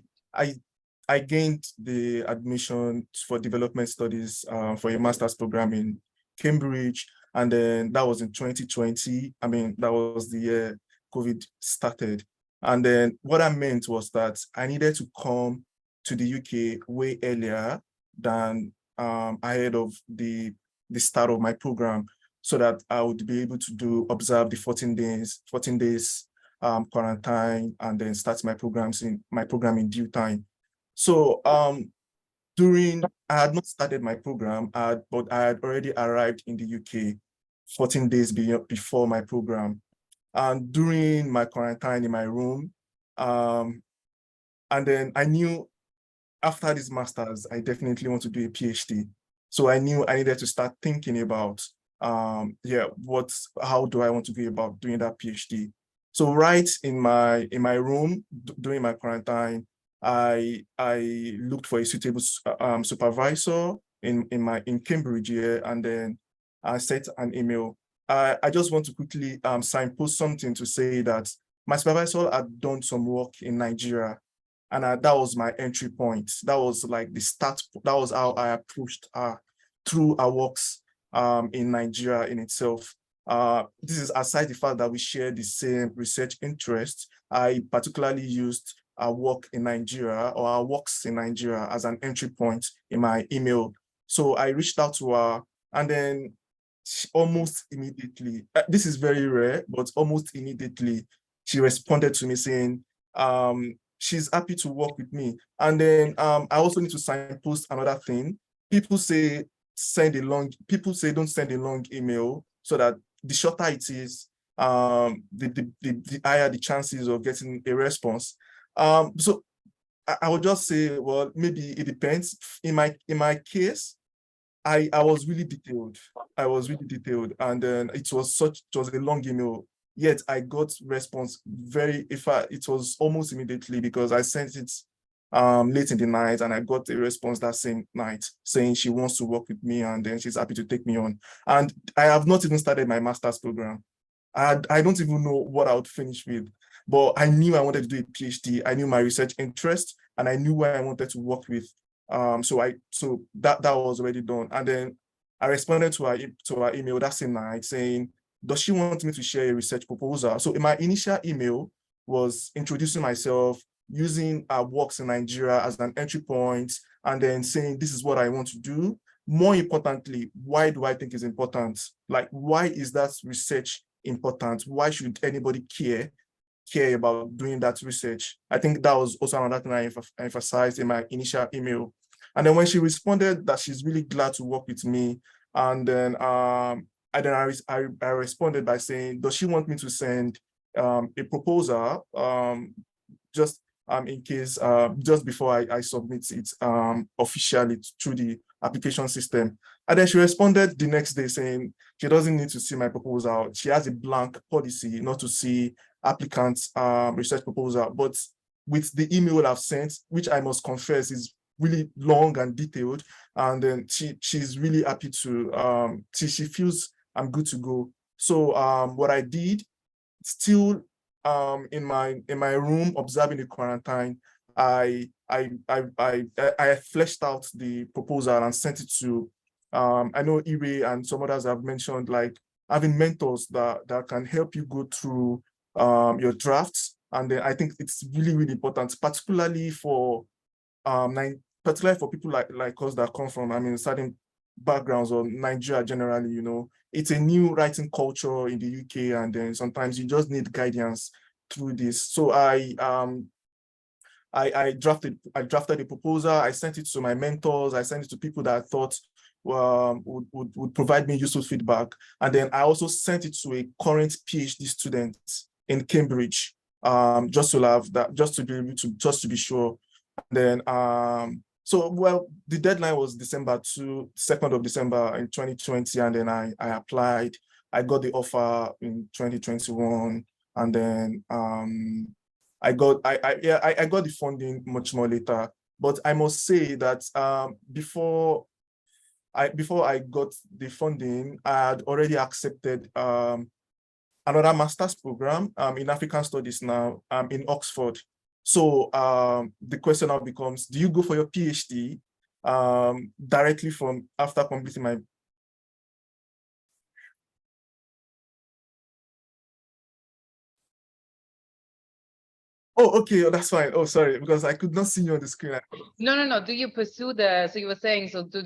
gained the admission for development studies for a master's program in Cambridge. And then that was in 2020. I mean, that was the year COVID started. And then what I meant was that I needed to come to the UK way earlier than ahead of the start of my program, so that I would be able to observe the 14 days quarantine and then start my program in due time. So I had not started my program, but I had already arrived in the UK 14 days before my program. And during my quarantine in my room, and then I knew after this master's, I definitely want to do a PhD. So I knew I needed to start thinking about, how do I want to go about doing that PhD? So right in my room during my quarantine, I looked for a suitable supervisor in Cambridge here, and then I sent an email. I just want to quickly signpost something to say that my supervisor had done some work in Nigeria, and that was my entry point. That was like the start. That was how I approached through our works in Nigeria in itself. This is aside the fact that we share the same research interests. I particularly used our work in Nigeria or our works in Nigeria as an entry point in my email. So I reached out to her, and then almost immediately, this is very rare, but almost immediately, she responded to me saying, she's happy to work with me. And then I also need to signpost another thing. People say send a long, people say don't send a long email, so that the shorter it is, the higher the chances of getting a response. So I would just say, well, maybe it depends. In my case, I was really detailed. I was really detailed, and then it was a long email. Yet I got response it was almost immediately, because I sent it late in the night, and I got a response that same night saying she wants to work with me, and then she's happy to take me on. And I have not even started my master's program. I don't even know what I would finish with, but I knew I wanted to do a PhD. I knew my research interest, and I knew where I wanted to work with. So that was already done. And then I responded to her email that same night saying, does she want me to share a research proposal? So in my initial email was introducing myself, using our works in Nigeria as an entry point, and then saying, this is what I want to do. More importantly, why do I think it's important? Like, why is that research important? Why should anybody care about doing that research? I think that was also another thing I emphasized in my initial email. And then when she responded that she's really glad to work with me, and then I responded by saying, does she want me to send a proposal just in case, just before I submit it officially through the application system? And then she responded the next day saying she doesn't need to see my proposal. She has a blank policy not to see applicants' research proposal. But with the email I've sent, which I must confess is really long and detailed, and then she's really happy to, she feels I'm good to go. So what I did, still in my room observing the quarantine, I fleshed out the proposal and sent it to, I know Ire and some others have mentioned, like having mentors that can help you go through your drafts. And then I think it's really, really important, particularly for people like us that come from, I mean, certain backgrounds, or Nigeria generally, it's a new writing culture in the UK, and then sometimes you just need guidance through this. So I drafted a proposal. I sent it to my mentors. I sent it to people that I thought would provide me useful feedback. And then I also sent it to a current PhD student in Cambridge, just to have that, just to be sure. And then well, the deadline was December 2nd of December in 2020, and then I applied. I got the offer in 2021, and then I got the funding much more later. But I must say that before I got the funding, I had already accepted another master's program in African Studies now in Oxford. So the question now becomes, do you go for your PhD directly from after completing my... Oh, okay, that's fine. Oh, sorry, because I could not see you on the screen. No. Do you pursue so you were saying, so do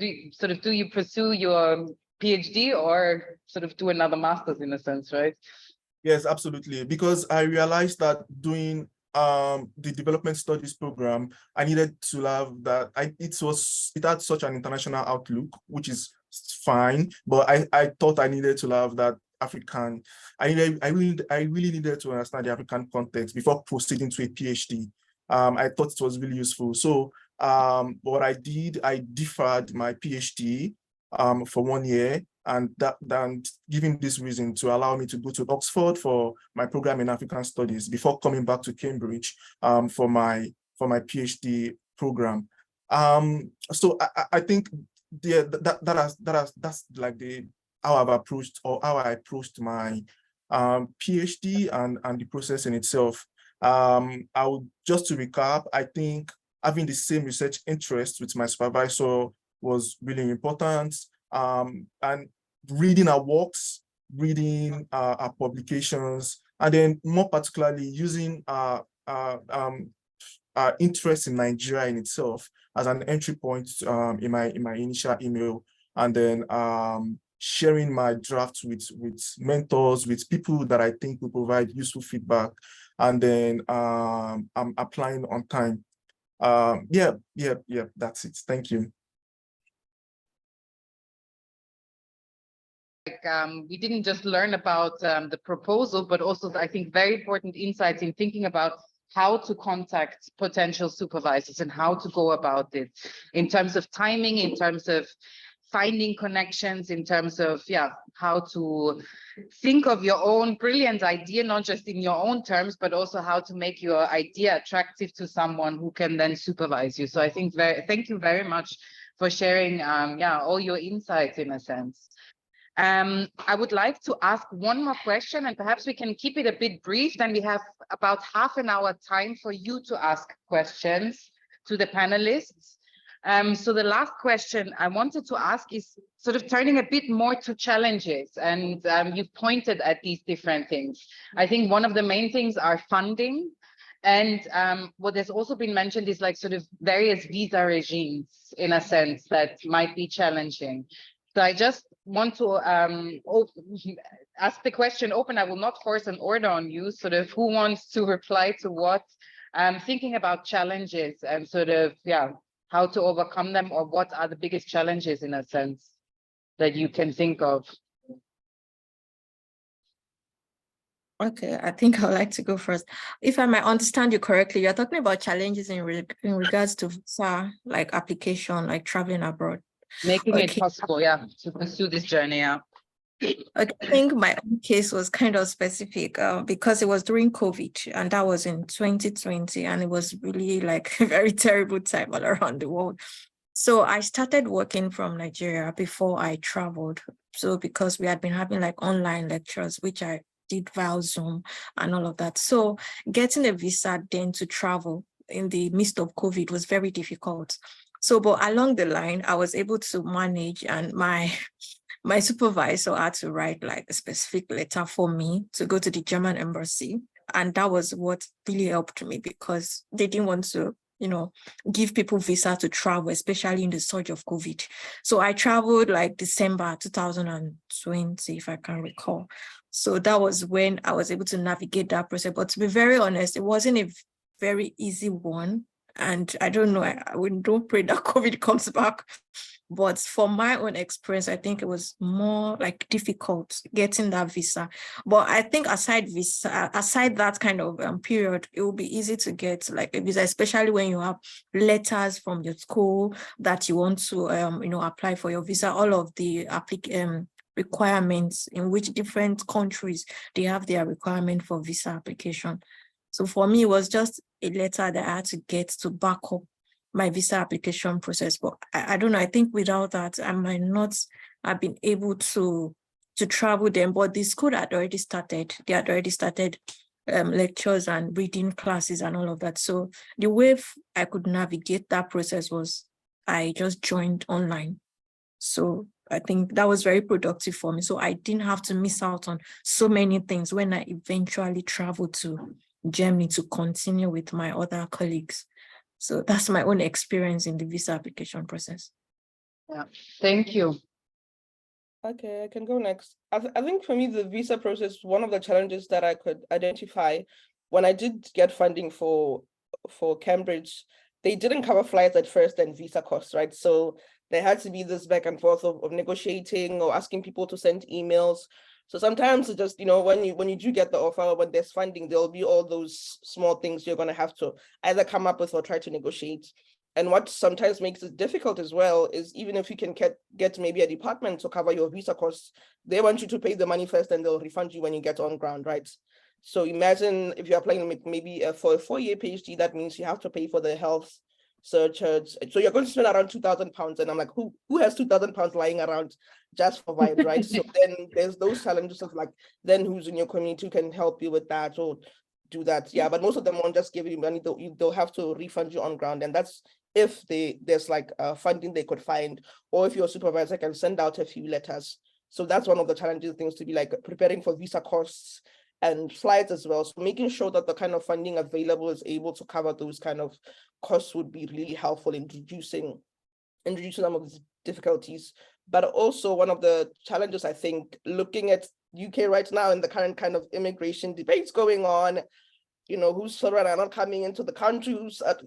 you pursue your PhD or sort of do another master's in a sense, right? Yes, absolutely. Because I realized that doing the development studies program, I needed to have that. It had such an international outlook, which is fine, but I thought I needed to have that African. I really needed to understand the African context before proceeding to a PhD. I thought it was really useful. So what I did, I deferred my PhD for 1 year, and giving this reason to allow me to go to Oxford for my program in African Studies before coming back to Cambridge for my PhD program. So I think that's like how I've approached, or how I approached my PhD and the process in itself. I would just to recap, I think having the same research interest with my supervisor was really important. And reading our works, reading our publications, and then more particularly using our interest in Nigeria in itself as an entry point in my initial email, and then sharing my drafts with mentors, with people that I think will provide useful feedback, and then I'm applying on time. Yeah, that's it. Thank you. we didn't just learn about the proposal, but also I think very important insights in thinking about how to contact potential supervisors and how to go about it in terms of timing, in terms of finding connections, in terms of, how to think of your own brilliant idea, not just in your own terms, but also how to make your idea attractive to someone who can then supervise you. So I think thank you very much for sharing, all your insights in a sense. I would like to ask one more question, and perhaps we can keep it a bit brief. Then we have about half an hour time for you to ask questions to the panelists. So the last question I wanted to ask is sort of turning a bit more to challenges, and you've pointed at these different things. I think one of the main things are funding, and what has also been mentioned is like sort of various visa regimes in a sense that might be challenging. So I just want to ask the question open. I will not force an order on you, sort of who wants to reply to what. Thinking about challenges and sort of, how to overcome them, or what are the biggest challenges in a sense that you can think of? Okay, I think I would like to go first. If I might understand you correctly, you're talking about challenges in regards to visa, like application, like traveling abroad. Making it possible, to pursue this journey, I think my own case was kind of specific because it was during COVID, and that was in 2020, and it was really like a very terrible time all around the world. So I started working from Nigeria before I traveled. So because we had been having like online lectures, which I did via Zoom and all of that. So getting a visa then to travel in the midst of COVID was very difficult. So, but along the line, I was able to manage, and my supervisor had to write like a specific letter for me to go to the German embassy. And that was what really helped me, because they didn't want to, give people visa to travel, especially in the surge of COVID. So I traveled like December 2020, if I can recall. So that was when I was able to navigate that process. But to be very honest, it wasn't a very easy one. And I don't know, I don't pray that COVID comes back. But for my own experience, I think it was more like difficult getting that visa. But I think aside that kind of period, it will be easy to get like a visa, especially when you have letters from your school that you want to, apply for your visa, all of the requirements in which different countries, they have their requirement for visa application. So for me, it was just a letter that I had to get to back up my visa application process. But I don't know, I think without that, I might not have been able to travel them. But the school had already started. They had already started lectures and reading classes and all of that. So the way I could navigate that process was I just joined online. So I think that was very productive for me. So I didn't have to miss out on so many things when I eventually traveled to Germany to continue with my other colleagues. So that's my own experience in the visa application process. Yeah, thank you. Okay, I can go next. I think for me, the visa process, one of the challenges that I could identify when I did get funding for Cambridge, they didn't cover flights at first and visa costs, right? So there had to be this back and forth of negotiating or asking people to send emails. So sometimes it's just, when you do get the offer, when there's funding, there'll be all those small things you're going to have to either come up with or try to negotiate. And what sometimes makes it difficult as well is even if you can get maybe a department to cover your visa costs, they want you to pay the money first and they'll refund you when you get on ground, right? So imagine if you're applying maybe for a 4-year PhD, that means you have to pay for the health searches. So you're going to spend around £2,000. And I'm like, who has £2,000 lying around just for vibes, right? So then there's those challenges of like, then who's in your community who can help you with that or do that. Yeah, but most of them won't just give you money. They'll have to refund you on ground. And that's if there's like funding they could find, or if your supervisor can send out a few letters. So that's one of the challenging things, to be like preparing for visa costs and flights as well. So making sure that the kind of funding available is able to cover those kind of costs would be really helpful in reducing some of these difficulties. But also one of the challenges, I think, looking at UK right now in the current kind of immigration debates going on, whose children are not coming into the country,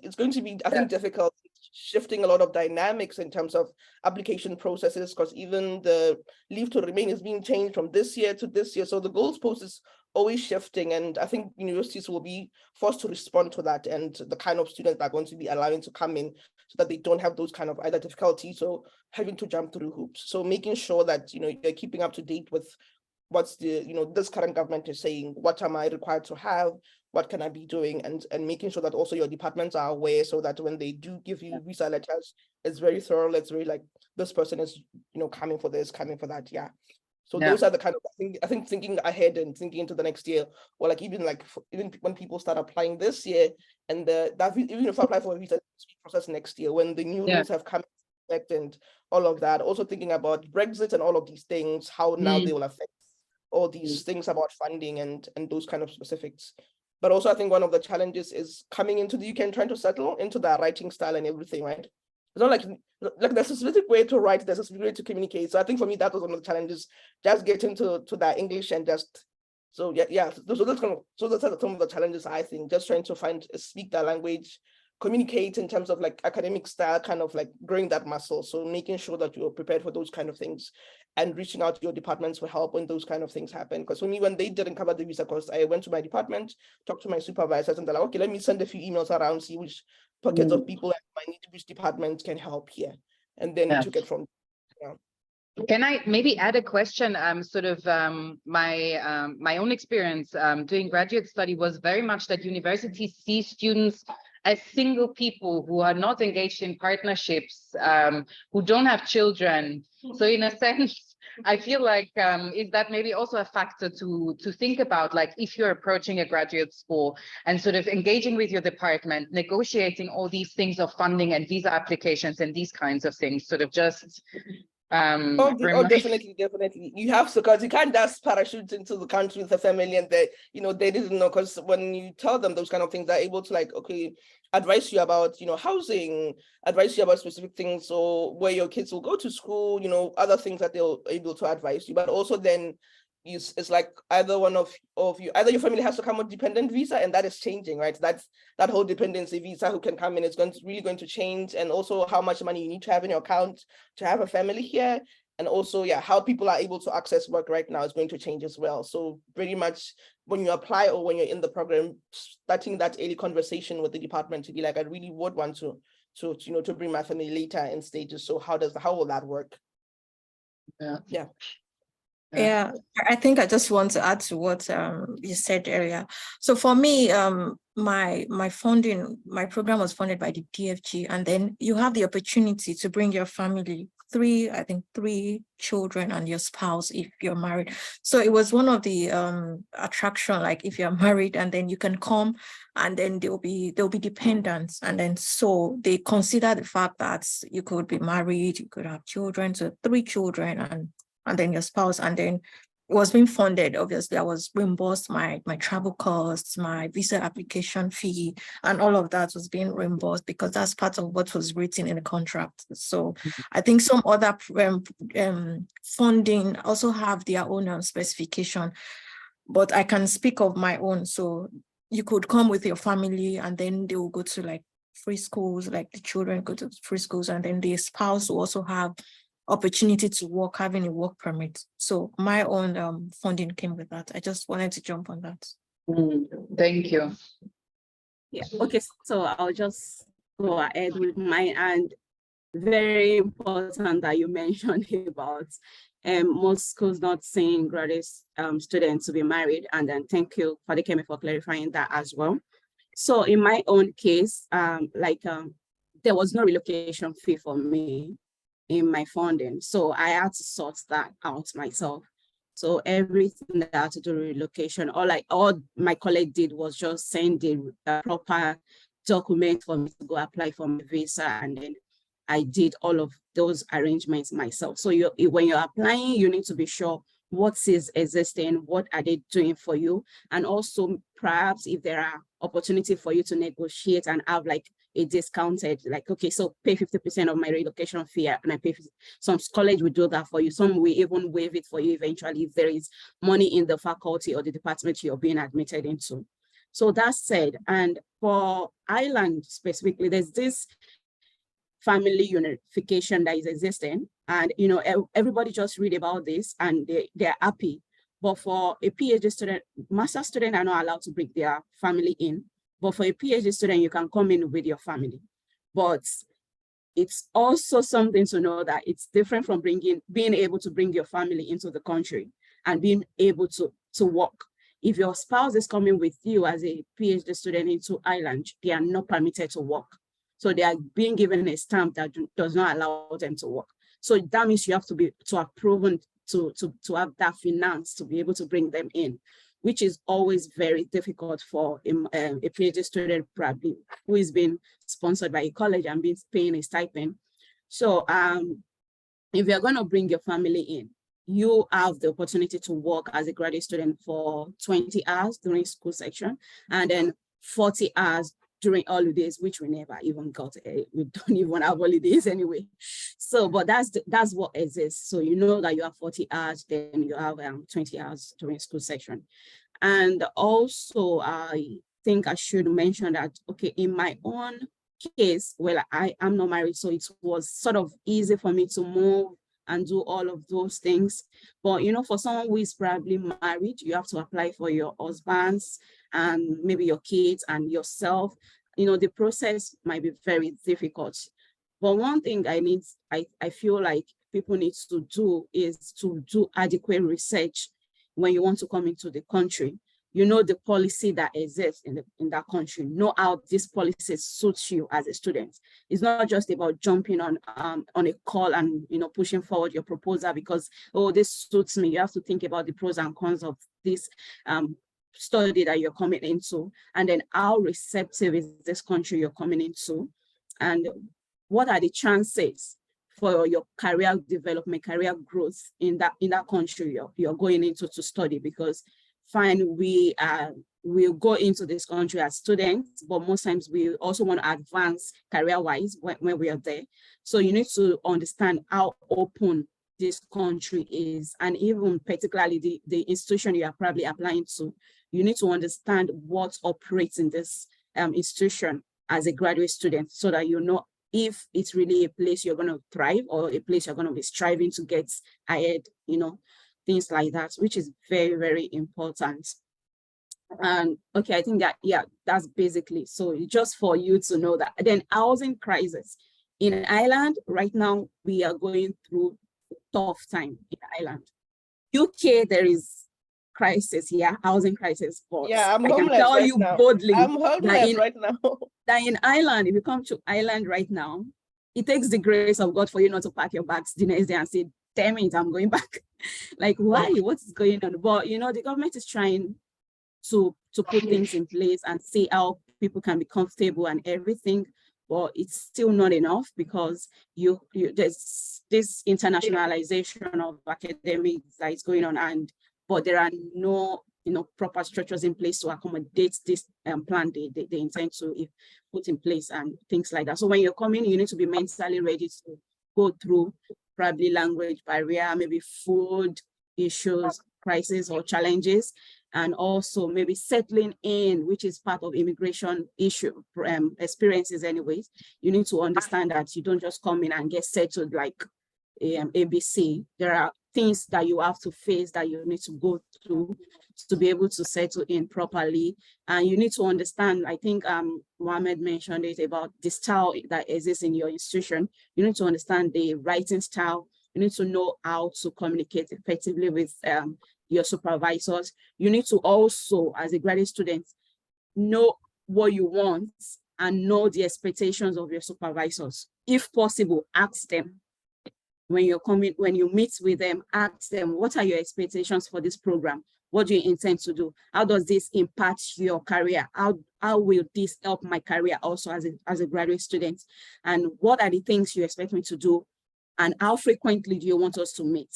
it's going to be, I think, difficult shifting a lot of dynamics in terms of application processes, because even the leave to remain is being changed from this year to this year. So the goalpost is always shifting, and I think universities will be forced to respond to that and the kind of students that are going to be allowing to come in, so that they don't have those kind of either difficulties or having to jump through hoops. So making sure that you're keeping up to date with what's the this current government is saying, what am I required to have, what can I be doing, and making sure that also your departments are aware, so that when they do give you visa letters, it's very thorough. It's very like, this person is coming for this, coming for that. Yeah. So those are the kind of, I think thinking ahead and thinking into the next year, or like even when people start applying this year, and even if I apply for a visa process next year, when the new rules have come and all of that, also thinking about Brexit and all of these things, how now they will affect all these things about funding and those kind of specifics. But also I think one of the challenges is coming into the UK and trying to settle into that writing style and everything, right? It's not like there's a specific way to write, there's a specific way to communicate. So I think for me, that was one of the challenges, just getting to that English and just, so yeah. So that's some of the challenges, I think, just trying to speak that language, communicate in terms of like academic style, kind of like growing that muscle. So making sure that you're prepared for those kind of things and reaching out to your departments for help when those kind of things happen. Because for me, when they didn't cover the visa cost, I went to my department, talked to my supervisors, and they're like, okay, let me send a few emails around, see which pockets of people which department can help here. And then we took it from there. Can I maybe add a question? My own experience doing graduate study was very much that universities see students as single people who are not engaged in partnerships, who don't have children. So in a sense, I feel like, is that maybe also a factor to think about, like if you're approaching a graduate school and sort of engaging with your department, negotiating all these things of funding and visa applications and these kinds of things, sort of just definitely you have to, because you can't just parachute into the country with a family and they didn't know, because when you tell them those kind of things, they're able to like, okay, advise you about housing, advise you about specific things, or where your kids will go to school, other things that they'll able to advise you. But also then it's like either one of you, either your family has to come with dependent visa, and that is changing, right? That whole dependency visa who can come in is really going to change, and also how much money you need to have in your account to have a family here, and also how people are able to access work right now is going to change as well. So pretty much when you apply or when you're in the program, starting that early conversation with the department to be like, I really would want to bring my family later in stages. So how will that work? Yeah, I think I just want to add to what you said earlier. So for me, my funding, my program was funded by the DFG, and then you have the opportunity to bring your family, three children and your spouse if you're married. So it was one of the attraction, like if you're married and then you can come, and then they'll be dependents, and then so they consider the fact that you could be married, you could have children, so 3 children and then your spouse, and then it was being funded. Obviously, I was reimbursed my travel costs, my visa application fee, and all of that was being reimbursed because that's part of what was written in the contract. So I think some other funding also have their own specification, but I can speak of my own. So you could come with your family, and then they will go to like free schools, like the children go to free schools, and then the spouse will also have opportunity to work, having a work permit. So my own funding came with that. I just wanted to jump on that. Thank you. Yeah, okay, so I'll just go ahead with mine. And very important that you mentioned about most schools not seeing graduate students to be married. And then thank you, Fadikemi, for clarifying that as well. So in my own case, there was no relocation fee for me in my funding. So I had to sort that out myself. So everything that had to do with relocation, all my colleague did was just send the proper document for me to go apply for my visa. And then I did all of those arrangements myself. So when you're applying, you need to be sure what is existing, what are they doing for you? And also perhaps if there are opportunities for you to negotiate and have like a discounted, like, okay, so pay 50% of my relocation fee and I pay 50%. Some college will do that for you. Some will even waive it for you eventually if there is money in the faculty or the department you're being admitted into. So that said, and for Ireland specifically, there's this family unification that is existing. And, you know, everybody just read about this and they're happy. But for a PhD student, master student are not allowed to bring their family in. But for a PhD student, you can come in with your family. But it's also something to know that it's different from being able to bring your family into the country and being able to work. If your spouse is coming with you as a PhD student into Ireland, they are not permitted to work. So they are being given a stamp that does not allow them to work. So that means you have to have proven to have that finance to be able to bring them in, which is always very difficult for a PhD student probably who is being sponsored by a college and being paying a stipend. So if you're going to bring your family in, you have the opportunity to work as a graduate student for 20 hours during school section, and then 40 hours during holidays, which we never even got. We don't even have holidays anyway. So, but that's what exists. So you know that you have 40 hours, then you have 20 hours during school section. And also, I think I should mention that, okay, in my own case, well, I am not married, so it was sort of easy for me to move and do all of those things. But, you know, for someone who is probably married, you have to apply for your husbands and maybe your kids and yourself. You know, the process might be very difficult. But one thing I feel like people need to do is to do adequate research when you want to come into the country. You know the policy that exists in that country, know how this policy suits you as a student. It's not just about jumping on a call and, you know, pushing forward your proposal because, oh, this suits me. You have to think about the pros and cons of this study that you're coming into, and then how receptive is this country you're coming into, and what are the chances for your career development, career growth in that country you're going into to study. Because fine, we'll go into this country as students, but most times we also want to advance career-wise when we are there. So you need to understand how open this country is, and even particularly the institution you are probably applying to. You need to understand what operates in this institution as a graduate student, so that you know if it's really a place you're going to thrive or a place you're going to be striving to get ahead, you know, things like that, which is very, very important. And okay, I think that, yeah, that's basically, so just for you to know that. Then housing crisis in Ireland right now, we are going through a tough time in Ireland. UK, there is crisis, yeah, housing crisis, but yeah, I'm I can homeless tell right you now. boldly I'm homeless right now. that in Ireland, if you come to Ireland right now, it takes the grace of God for you not to pack your bags the next day and say, damn it, I'm going back. Like, why? What's going on? But, you know, the government is trying to put things in place and see how people can be comfortable and everything. But it's still not enough, because there's this internationalization of academics that is going on, but there are no, you know, proper structures in place to accommodate this plan they intend to put in place and things like that. So when you're coming, you need to be mentally ready to go through probably language barrier, maybe food issues, crisis or challenges, and also maybe settling in, which is part of immigration issue experiences anyways. You need to understand that you don't just come in and get settled like ABC. There are things that you have to face, that you need to go through to be able to settle in properly. And you need to understand, I think Mohammed mentioned it about the style that exists in your institution. You need to understand the writing style. You need to know how to communicate effectively with your supervisors. You need to also, as a graduate student, know what you want and know the expectations of your supervisors. If possible, ask them. When you meet with them, ask them, what are your expectations for this program? What do you intend to do? How does this impact your career? How will this help my career also as a graduate student? And what are the things you expect me to do? And how frequently do you want us to meet?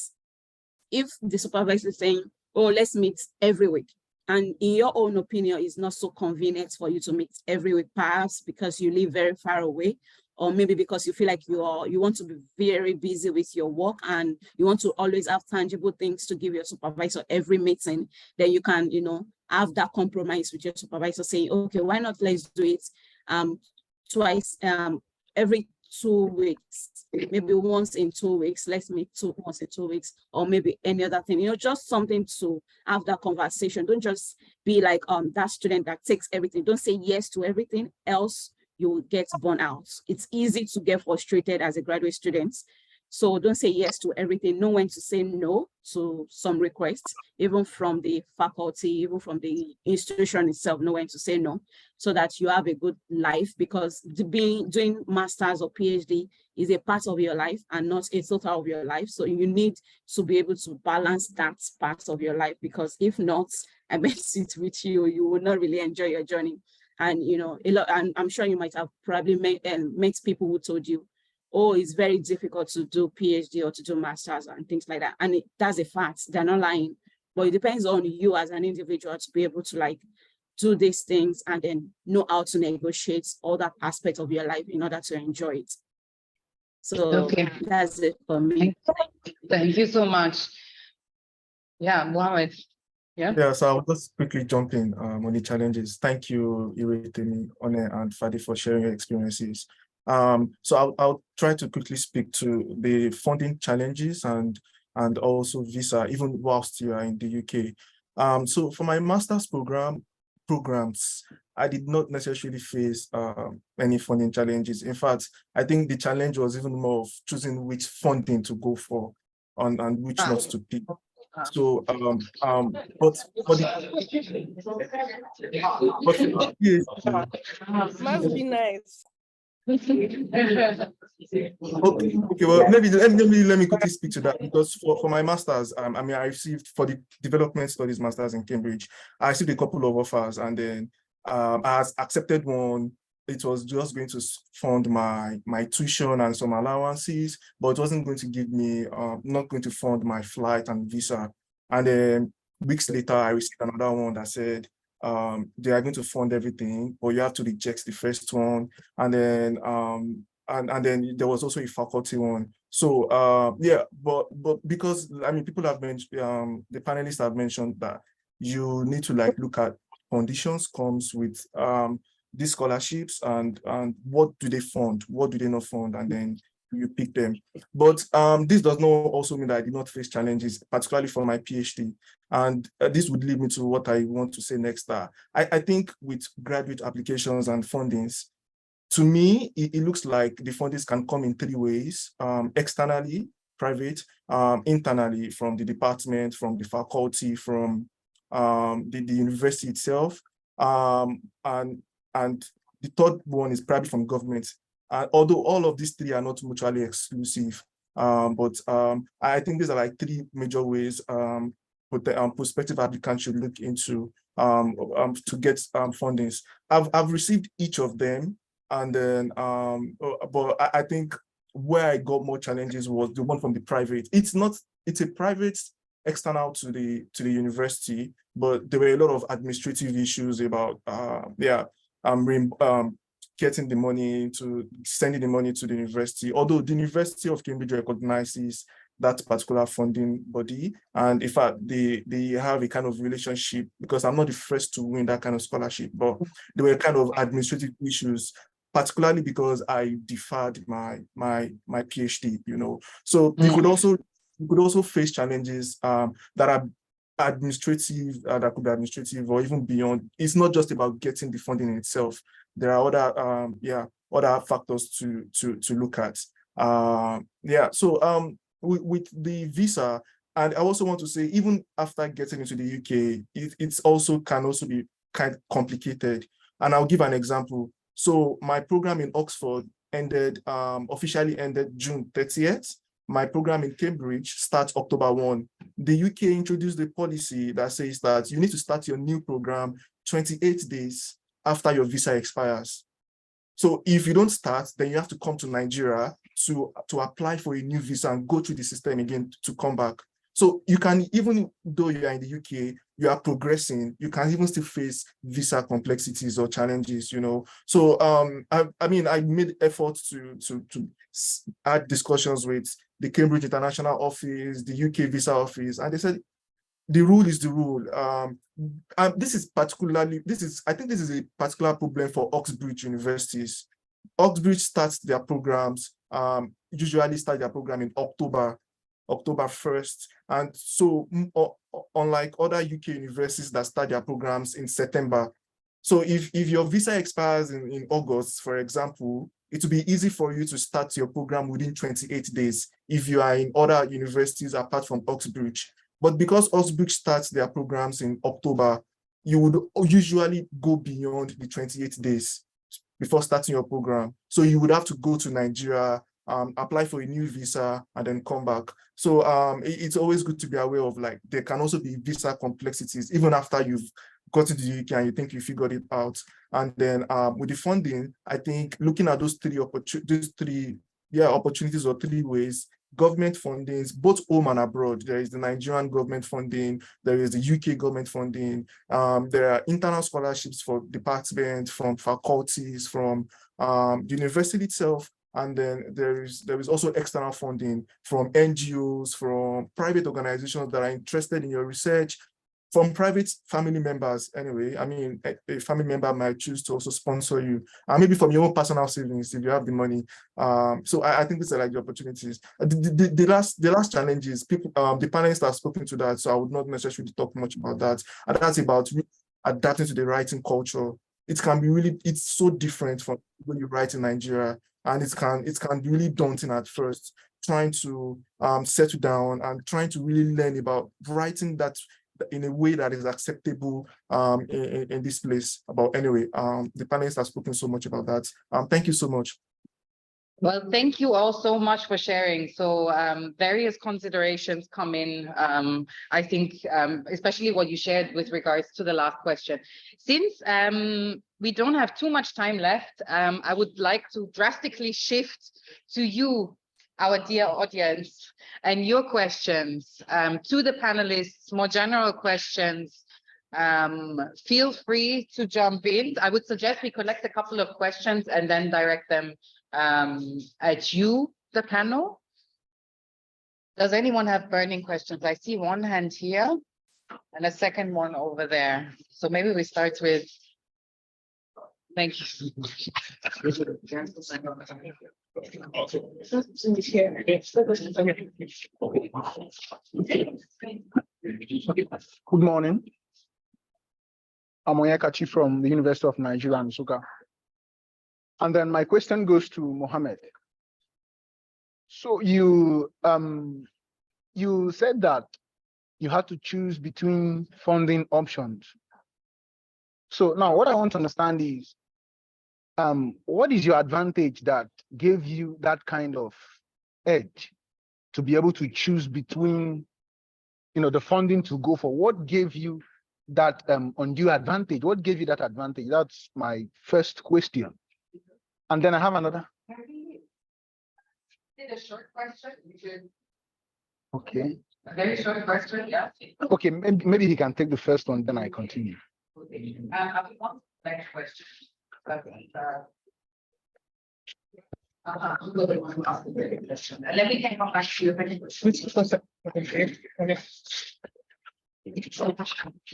If the supervisor is saying, oh, let's meet every week, and in your own opinion, it's not so convenient for you to meet every week, perhaps because you live very far away, or maybe because you feel like you want to be very busy with your work and you want to always have tangible things to give your supervisor every meeting, then you can, you know, have that compromise with your supervisor saying, okay, why not let's do it twice, every 2 weeks, maybe once in 2 weeks, let's meet once in 2 weeks, or maybe any other thing, just something to have that conversation. Don't just be like that student that takes everything. Don't say yes to everything, else you will get burnt out. It's easy to get frustrated as a graduate student. So don't say yes to everything. Know when to say no to some requests, even from the faculty, even from the institution itself. Know when to say no, so that you have a good life. Because doing masters or PhD is a part of your life and not a total of your life. So you need to be able to balance that part of your life, because if not, I may sit with you, you will not really enjoy your journey. And a lot. And I'm sure you might have probably met people who told you, oh, it's very difficult to do PhD or to do masters and things like that. And that's a fact. They're not lying. But it depends on you as an individual to be able to do these things and then know how to negotiate all that aspect of your life in order to enjoy it. So Okay. that's it for me. Thank you so much. Yeah, Mohammed. Yeah, so I'll just quickly jump in on the challenges. Thank you, Iretemi, One, and Fadi, for sharing your experiences. So I'll try to quickly speak to the funding challenges and also visa, even whilst you are in the UK. So for my master's programs, I did not necessarily face any funding challenges. In fact, I think the challenge was even more of choosing which funding to go for and which not to pick. So, but for the Must be nice. okay, well, maybe let me quickly speak to that, because for my master's, I mean, I received, for the development studies master's in Cambridge, I received a couple of offers, and then I accepted one. It was just going to fund my tuition and some allowances, but it wasn't going to give me, not going to fund my flight and visa. And then weeks later, I received another one that said, they are going to fund everything, but you have to reject the first one. And then and then there was also a faculty one. So yeah, but because I mean, people have mentioned, the panelists have mentioned that you need to look at conditions comes with these scholarships and what do they fund, what do they not fund, and then you pick them. But this does not also mean that I did not face challenges, particularly for my PhD. And this would lead me to what I want to say next. I think with graduate applications and fundings, to me, it looks like the fundings can come in 3 ways: externally, private, internally, from the department, from the faculty, from the university itself, and the third one is probably from government. Although all of these 3 are not mutually exclusive, but I think these are 3 major ways prospective applicants should look into to get fundings. I've received each of them, and then but I think where I got more challenges was the one from the private. It's a private external to the university, but there were a lot of administrative issues about getting the money, to sending the money to the university, although the University of Cambridge recognizes that particular funding body. And in fact, they have a kind of relationship, because I'm not the first to win that kind of scholarship, but there were kind of administrative issues, particularly because I deferred my PhD, So you could also face challenges that are administrative, that could be administrative or even beyond. It's not just about getting the funding in itself. There are other factors to look at. So with the visa, and I also want to say, even after getting into the UK, it's also can also be kind of complicated. And I'll give an example. So my program in Oxford officially ended June 30th. My program in Cambridge starts October 1. The UK introduced a policy that says that you need to start your new program 28 days after your visa expires. So if you don't start, then you have to come to Nigeria to apply for a new visa and go through the system again to come back. So you can, even though you are in the UK, you are progressing, you can even still face visa complexities or challenges, So I mean, I made efforts to add discussions with the Cambridge International Office, the UK Visa Office, and they said the rule is the rule. I think this is a particular problem for Oxbridge universities. Oxbridge starts their programs, usually start their program in October 1st. And so unlike other UK universities that start their programs in September, so if your visa expires in August, for example, it will be easy for you to start your program within 28 days if you are in other universities apart from Oxbridge. But because Oxbridge starts their programs in October, you would usually go beyond the 28 days before starting your program. So you would have to go to Nigeria, apply for a new visa, and then come back. So it's always good to be aware of, like, there can also be visa complexities even after you've got to the UK and you think you figured it out. And then with the funding, I think looking at those three opportunities or three ways: government fundings, both home and abroad. There is the Nigerian government funding, there is the UK government funding, there are internal scholarships for departments, from faculties, from the university itself. And then there is also external funding from NGOs, from private organizations that are interested in your research, from private family members. Anyway, I mean, a family member might choose to also sponsor you, and maybe from your own personal savings if you have the money. So I think these are like the opportunities. The last challenge is people, the panelists have spoken to that, so I would not necessarily talk much about that. And that's about adapting to the writing culture. It can be really, it's so different from when you write in Nigeria, and it can be really daunting at first, trying to settle down and trying to really learn about writing that in a way that is acceptable in this place. But anyway, the panelists have spoken so much about that. Thank you so much. Well, thank you all so much for sharing. So various considerations come in. I think especially what you shared with regards to the last question. Since we don't have too much time left, I would like to drastically shift to you, our dear audience, and your questions to the panelists, more general questions. Feel free to jump in. I would suggest we collect a couple of questions and then direct them at you, the panel. Does anyone have burning questions? I see one hand here and a second one over there. So maybe we start with, thank you. Good morning. I'm Oyekachi from the University of Nigeria, Nsukka. And then my question goes to Mohammed. So you said that you had to choose between funding options. So now what I want to understand is, what is your advantage that gave you that kind of edge to be able to choose between, the funding to go for? What gave you that undue advantage? What gave you that advantage? That's my first question. And then I have another. A short question. Okay. A very short question, yeah. Okay, maybe he can take the first one, then I continue. Okay. I will want the next question. Let me come back to you.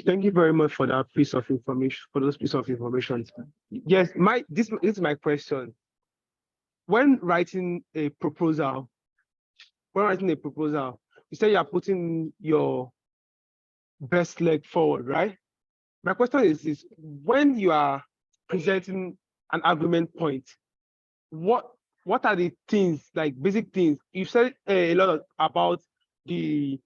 Thank you very much for that piece of information, for those pieces of information. Yes, this is my question. When writing a proposal, you say you are putting your best leg forward, right? My question is when you are presenting an argument point, what are the things, like basic things? You said a lot about the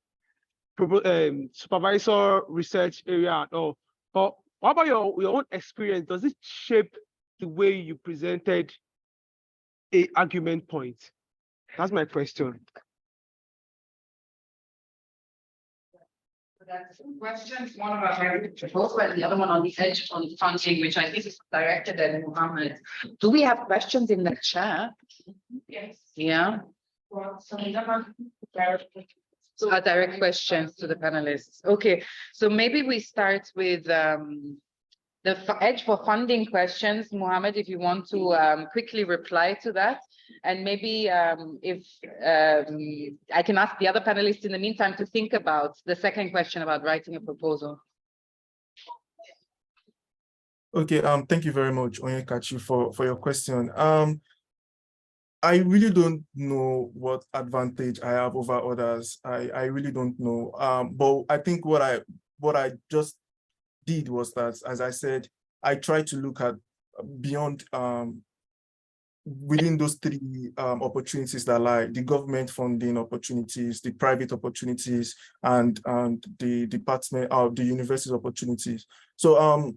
supervisor research area and all, but what about your own experience? Does it shape the way you presented a argument point? That's my question. That's two questions, one about proposal and the other one on the edge on funding, which I think is directed at Mohammed. Do we have questions in the chat? Yes. Yeah. So direct questions to the panelists. Okay, so maybe we start with the edge for funding questions. Mohammed, if you want to quickly reply to that. And maybe if I can ask the other panelists in the meantime to think about the second question about writing a proposal. Okay, thank you very much, Onyekachi, for your question. I really don't know what advantage I have over others. I really don't know. But I think what I just did was that, as I said, I tried to look at beyond within those three opportunities that lie: the government funding opportunities, the private opportunities, and the department of the university's opportunities. So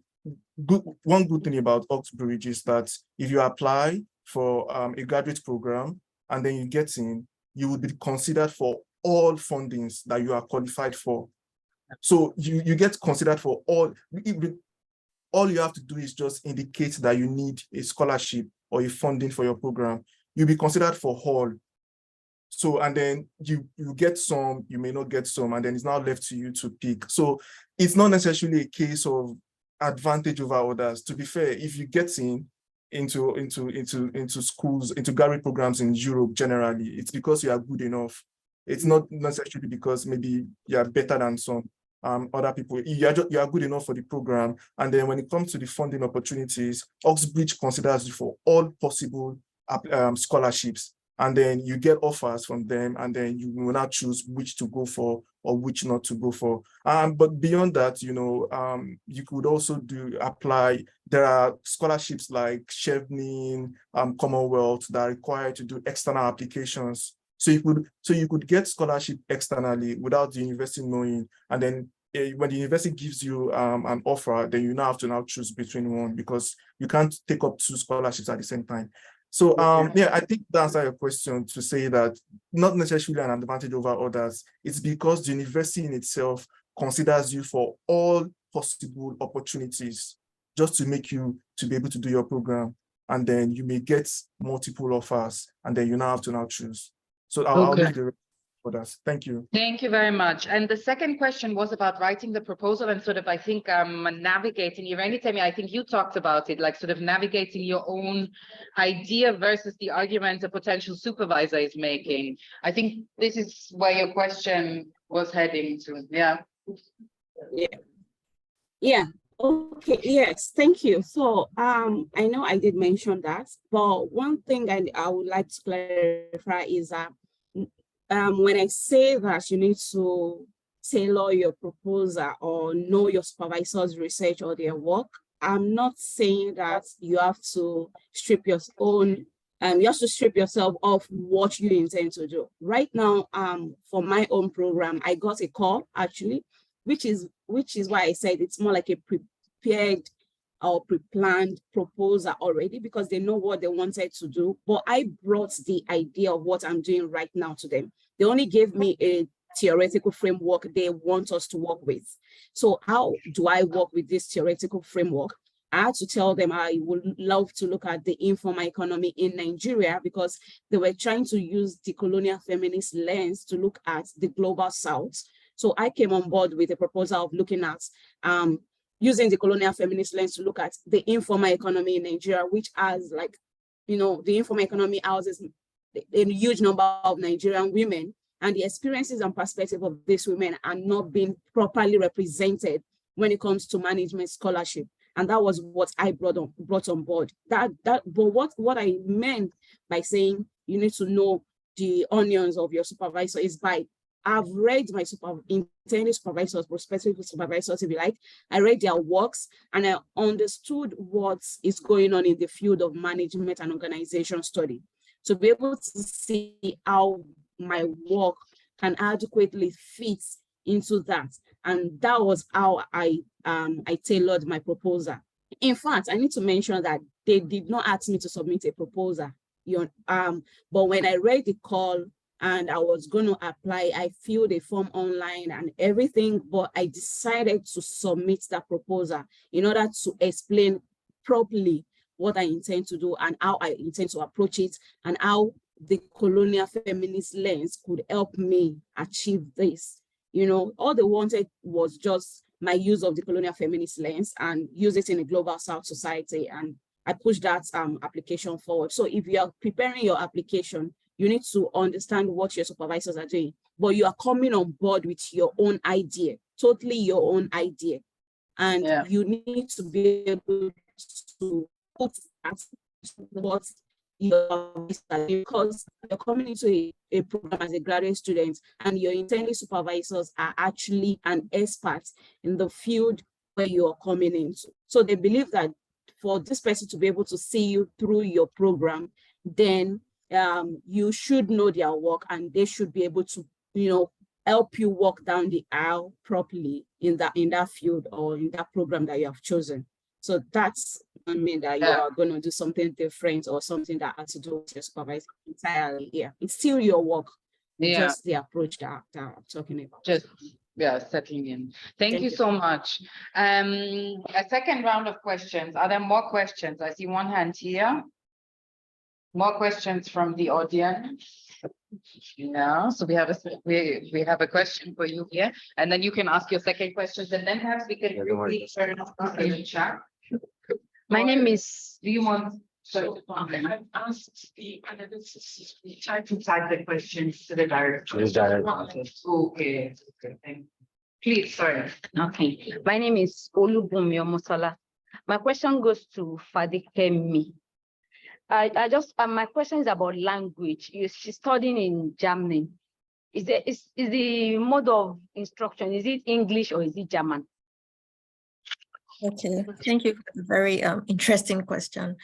one good thing about Oxbridge is that if you apply for a graduate program and then you get in, you will be considered for all fundings that you are qualified for. So you get considered for all you have to do is just indicate that you need a scholarship or a funding for your program. You'll be considered for all. So, and then you get some, you may not get some, and then it's now left to you to pick. So it's not necessarily a case of advantage over others. To be fair, if you get into schools, into graduate programs in Europe generally, it's because you are good enough. It's not necessarily because maybe you are better than some other people. You are good enough for the program. And then when it comes to the funding opportunities, Oxbridge considers you for all possible scholarships. And then you get offers from them, and then you will not choose which to go for or which not to go for. But beyond that, you could also apply. There are scholarships like Chevening, Commonwealth that are required to do external applications. So you could get scholarship externally without the university knowing, and then when the university gives you an offer, then you now have to choose between one, because you can't take up two scholarships at the same time. So yeah, I think that answers your question, to say that not necessarily an advantage over others. It's because the university in itself considers you for all possible opportunities, just to make you to be able to do your program. And then you may get multiple offers, and then you now have to choose. So I'll leave the rest for that. Thank you. Thank you very much. And the second question was about writing the proposal and sort of, I think, navigating. Temi, I think you talked about it, like sort of navigating your own idea versus the argument a potential supervisor is making. I think this is where your question was heading to. Yeah. Yeah. Okay. Yes. Thank you. So I know I did mention that, but one thing I would like to clarify is that when I say that you need to tailor your proposal or know your supervisor's research or their work, I'm not saying that you have to strip your own, you have to strip yourself of what you intend to do. Right now, for my own program, I got a call actually, which is why I said it's more like a prepared or pre-planned proposal already, because they know what they wanted to do. But I brought the idea of what I'm doing right now to them. They only gave me a theoretical framework they want us to work with. So how do I work with this theoretical framework? I had to tell them I would love to look at the informal economy in Nigeria, because they were trying to use the colonial feminist lens to look at the global South. So I came on board with a proposal of looking at using the colonial feminist lens to look at the informal economy in Nigeria, which has, like, the informal economy houses a huge number of Nigerian women, and the experiences and perspectives of these women are not being properly represented when it comes to management scholarship. And that was what I brought on board. But what I meant by saying you need to know the onions of your supervisor is by I've read my intended supervisors, prospective supervisors, if you like. I read their works and I understood what is going on in the field of management and organization study, to be able to see how my work can adequately fit into that. And that was how I tailored my proposal. In fact, I need to mention that they did not ask me to submit a proposal. But when I read the call and I was going to apply, I filled a form online and everything, but I decided to submit that proposal in order to explain properly what I intend to do and how I intend to approach it, and how the colonial feminist lens could help me achieve this. All they wanted was just my use of the colonial feminist lens and use it in a global South society. And I pushed that application forward. So if you are preparing your application, you need to understand what your supervisors are doing, but you are coming on board with your own idea, totally your own idea. And you need to be able to put that what because you're coming into a program as a graduate student and your intending supervisors are actually an expert in the field where you're coming into. So they believe that for this person to be able to see you through your program, then you should know their work and they should be able to, help you walk down the aisle properly in that field or in that program that you have chosen. So that's I mean that you are going to do something different or something that has to do with your supervisor entirely. Yeah, it's still your work. Just the approach that I'm talking about. Just settling in. Thank you so much. A second round of questions. Are there more questions? I see one hand here. More questions from the audience. Yeah, so we have a question for you here, and then you can ask your second questions, and then perhaps we can quickly turn off the chat. My name is. Do you want? I've asked the panelists Try to type the questions to the director. Okay. Please, sorry. Okay. My name is Olubumi Omotola. My question goes to Fadikemi. My question is about language. She's studying in Germany. Is the mode of instruction, is it English or is it German? Okay, thank you for a very interesting question.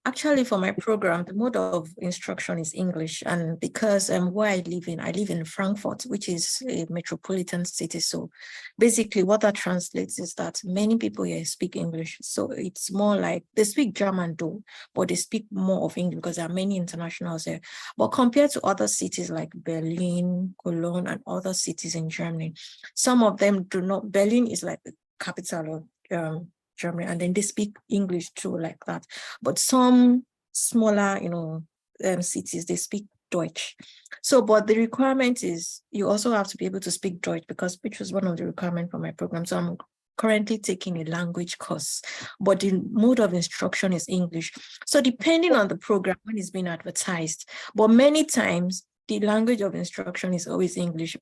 Actually, for my program, the mode of instruction is English, and because where I live in Frankfurt, which is a metropolitan city. So basically what that translates is that many people here speak English. So it's more like they speak German too, but they speak more of English because there are many internationals there. But compared to other cities like Berlin, Cologne, and other cities in Germany, some of them do not. Berlin is like the capital of Germany, and then they speak English too, like that. But some smaller, cities, they speak Deutsch. So, but the requirement is you also have to be able to speak Deutsch, because which was one of the requirements for my program. So I'm currently taking a language course, but the mode of instruction is English. So depending on the program when it's being advertised, but many times the language of instruction is always English,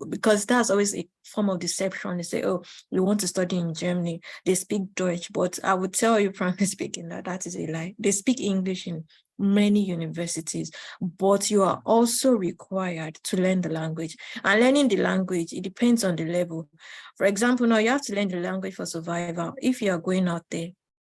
because that's always a form of deception. They say, oh, you want to study in Germany, they speak Deutsch, but I would tell you, frankly speaking, that is a lie. They speak English in many universities, but you are also required to learn the language. And learning the language, it depends on the level. For example, now you have to learn the language for survival. If you are going out there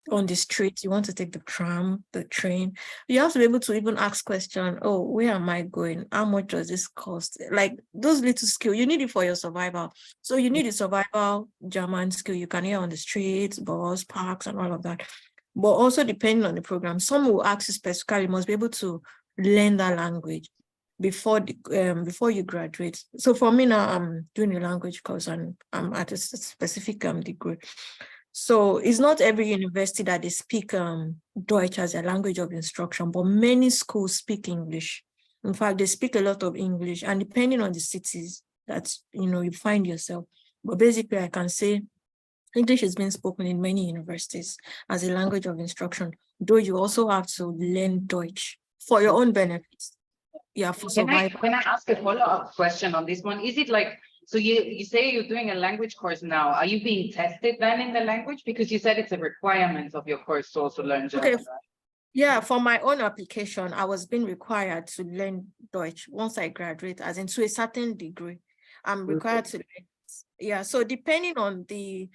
on the street, you want to take the tram, the train, you have to be able to even ask questions. Oh, where am I going? How much does this cost? Like those little skills, you need it for your survival. So you need a survival German skill. You can hear on the streets, bus, parks, and all of that. But also depending on the program, some will ask you specifically, you must be able to learn that language before you graduate. So for me now, I'm doing a language course and I'm at a specific degree. So it's not every university that they speak Deutsch as a language of instruction, but many schools speak English. In fact, they speak a lot of English, and depending on the cities that you find yourself. But basically, I can say English is being spoken in many universities as a language of instruction, though you also have to learn Deutsch for your own benefits. Yeah, for survival. Can I ask a follow-up question on this one? Is it like, so you say you're doing a language course now. Are you being tested then in the language? Because you said it's a requirement of your course to also learn German. Okay. Yeah, for my own application, I was being required to learn Deutsch once I graduate, as in to a certain degree. I'm required to learn. Yeah, so depending on the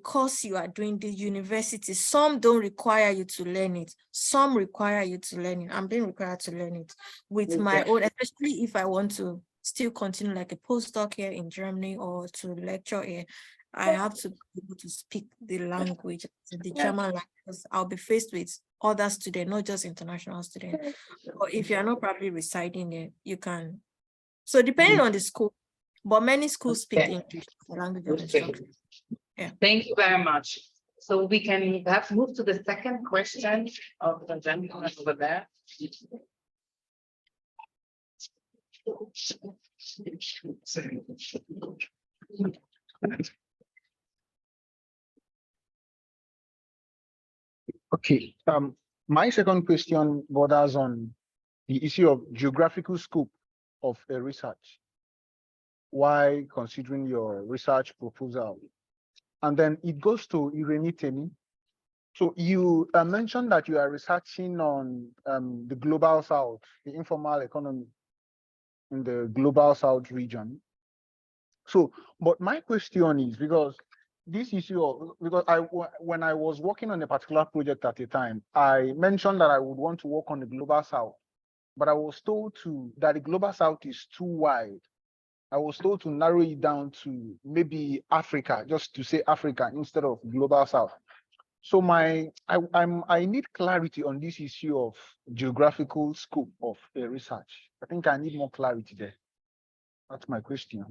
course you are doing, the university, some don't require you to learn it. Some require you to learn it. I'm being required to learn it with my own, especially if I want to still continue like a postdoc here in Germany or to lecture here. I have to be able to speak the language, the German language, because I'll be faced with other students, not just international students. Or if you're not probably residing there, you can. So depending on the school, but many schools speak English, the language of instruction. Yeah. Thank you very much. So we can perhaps move to the second question of the gentleman over there. Okay. My second question borders on the issue of geographical scope of a research. Why considering your research proposal? And then it goes to Irene Temi. So you mentioned that you are researching on the global south, the informal economy in the global south region. So, but my question is, because this issue of, because when I was working on a particular project at a time, I mentioned that I would want to work on the global south, but I was told that the global south is too wide. I was told to narrow it down to maybe Africa, just to say Africa instead of global south. So I need clarity on this issue of geographical scope of the research. I think I need more clarity there. That's my question.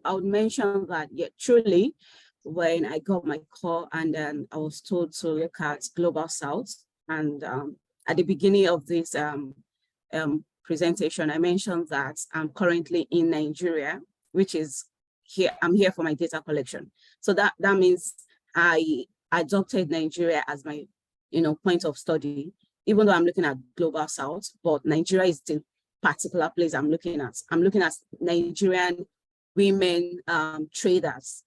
I would mention that, yeah, truly, when I got my call and then I was told to look at Global South, and at the beginning of this presentation, I mentioned that I'm currently in Nigeria, which is here. I'm here for my data collection. So that means I adopted Nigeria as my, point of study, even though I'm looking at Global South, but Nigeria is the particular place I'm looking at. I'm looking at Nigerian women traders.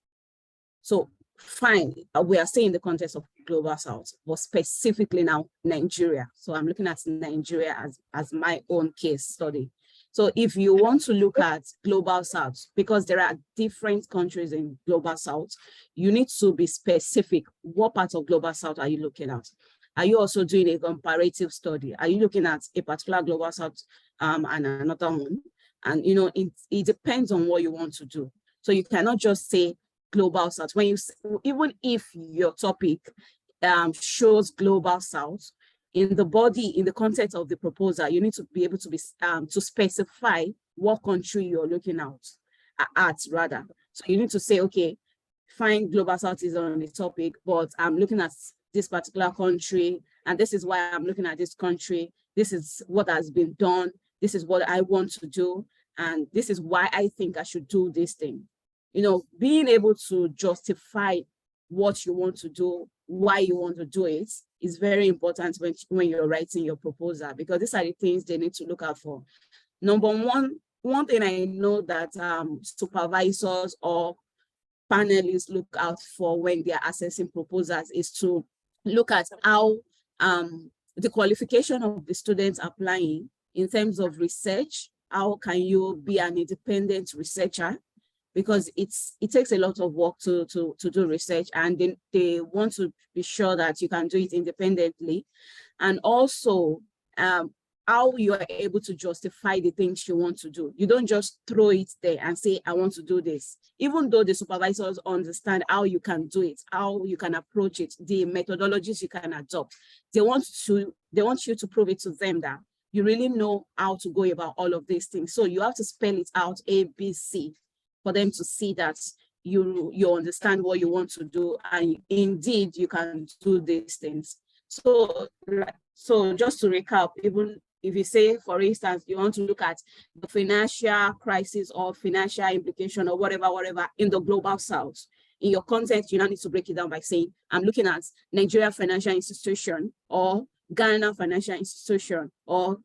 So fine, we are saying in the context of Global South, but specifically now Nigeria. So I'm looking at Nigeria as my own case study. So if you want to look at Global South, because there are different countries in Global South, you need to be specific. What part of Global South are you looking at? Are you also doing a comparative study? Are you looking at a particular Global South and another one? And it depends on what you want to do. So you cannot just say Global South. When you, even if your topic shows Global South, in the body, in the context of the proposal, you need to be able to to specify what country you're looking at rather. So you need to say, okay, fine, Global South is on the topic, but I'm looking at this particular country, and this is why I'm looking at this country. This is what has been done. This is what I want to do. And this is why I think I should do this thing. Being able to justify what you want to do, why you want to do it, is very important when you're writing your proposal, because these are the things they need to look out for. Number one thing I know that supervisors or panelists look out for when they're assessing proposals is to look at how the qualification of the students applying in terms of research. How can you be an independent researcher? Because it takes a lot of work to do research, and they want to be sure that you can do it independently. And also how you are able to justify the things you want to do. You don't just throw it there and say, I want to do this. Even though the supervisors understand how you can do it, how you can approach it, the methodologies you can adopt, they want you to prove it to them that you really know how to go about all of these things. So you have to spell it out, A, B, C, for them to see that you understand what you want to do, and indeed you can do these things. So just to recap, even if you say, for instance, you want to look at the financial crisis or financial implication or whatever in the Global South, in your content, you now need to break it down by saying, I'm looking at Nigeria financial institution, or Ghana financial institution, or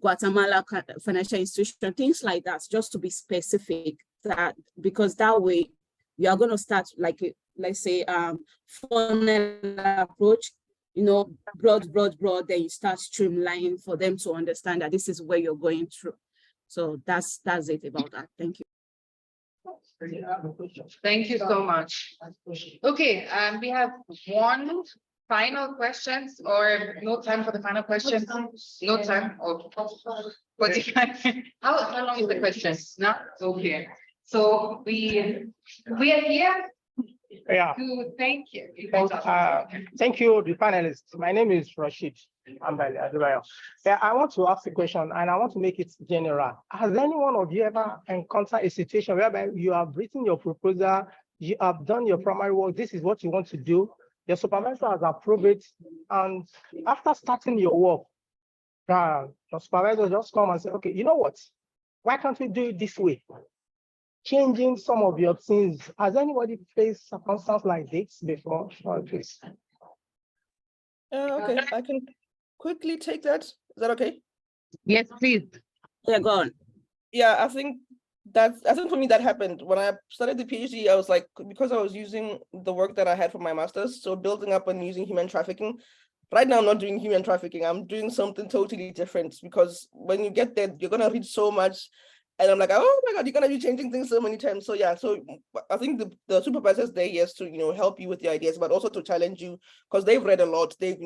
Guatemala financial institution, things like that, just to be specific, that because that way you are going to start like let's say funnel approach, broad, then you start streamlining for them to understand that this is where you're going through. So that's it about that. Thank you. Thank you so much. Okay, we have one final questions, or no time for the final question? No time. Oh, 45. How long is the question? No? Okay. So we are here to thank you. Thank you, the panelists. My name is Rashid Ambali. Yeah, I want to ask a question, and I want to make it general. Has any one of you ever encountered a situation whereby you have written your proposal, you have done your primary work, this is what you want to do, your supervisor has approved it, and after starting your work, your supervisor just come and say, okay, you know what? Why can't we do it this way? Changing some of your things. Has anybody faced circumstances like this before? Please. Okay, I can quickly take that. Is that okay? Yes, please. Yeah, go on. Yeah, I think I think for me that happened when I started the PhD. I was like, because I was using the work that I had for my master's, so building up and using human trafficking. Right now, I'm not doing human trafficking. I'm doing something totally different, because when you get there, you're gonna read so much, and I'm like, oh my God, you're gonna be changing things so many times. So yeah, so I think the supervisor's there, yes, to help you with the ideas, but also to challenge you, because they've read a lot. They've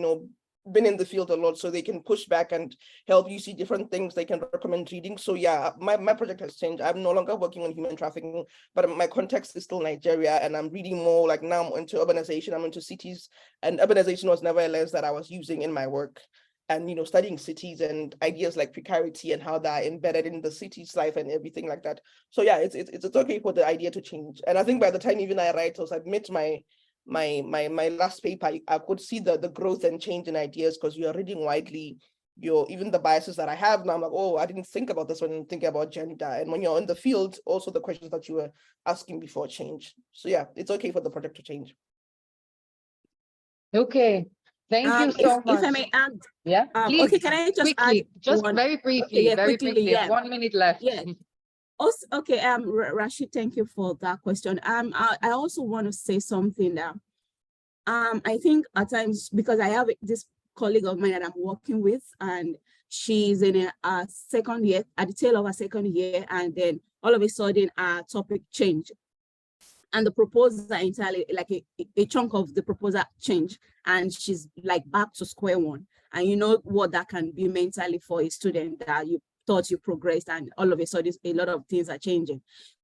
been in the field a lot, so they can push back and help you see different things. They can recommend reading. So yeah, my project has changed. I'm no longer working on human trafficking, but my context is still Nigeria, and I'm reading more, like now I'm into urbanization, I'm into cities, and urbanization was never a lens that I was using in my work. And studying cities and ideas like precarity and how they're embedded in the city's life and everything like that. So yeah, it's okay for the idea to change. And I think by the time even I write or submit my last paper, I could see the growth and change in ideas, because you are reading widely. Even the biases that I have now, I'm like, oh, I didn't think about this when I'm thinking about gender. And when you're in the field, also the questions that you were asking before change. So yeah, it's okay for the project to change. Okay, thank you so much. If I may add, Yeah, please. okay, can I just Quickly, add just one? very briefly, Yeah, very quickly, briefly. yeah. 1 minute left. Yeah. Also, okay, Rashid, thank you for that question. I also want to say something that I think at times, because I have this colleague of mine that I'm working with, and she's in a second year, at the tail of her second year, and then all of a sudden our topic changed. And the proposal entirely, like a chunk of the proposal changed, and she's like back to square one. And you know what that can be mentally for a student, that you thought you progressed, and all of a sudden a lot of things are changing.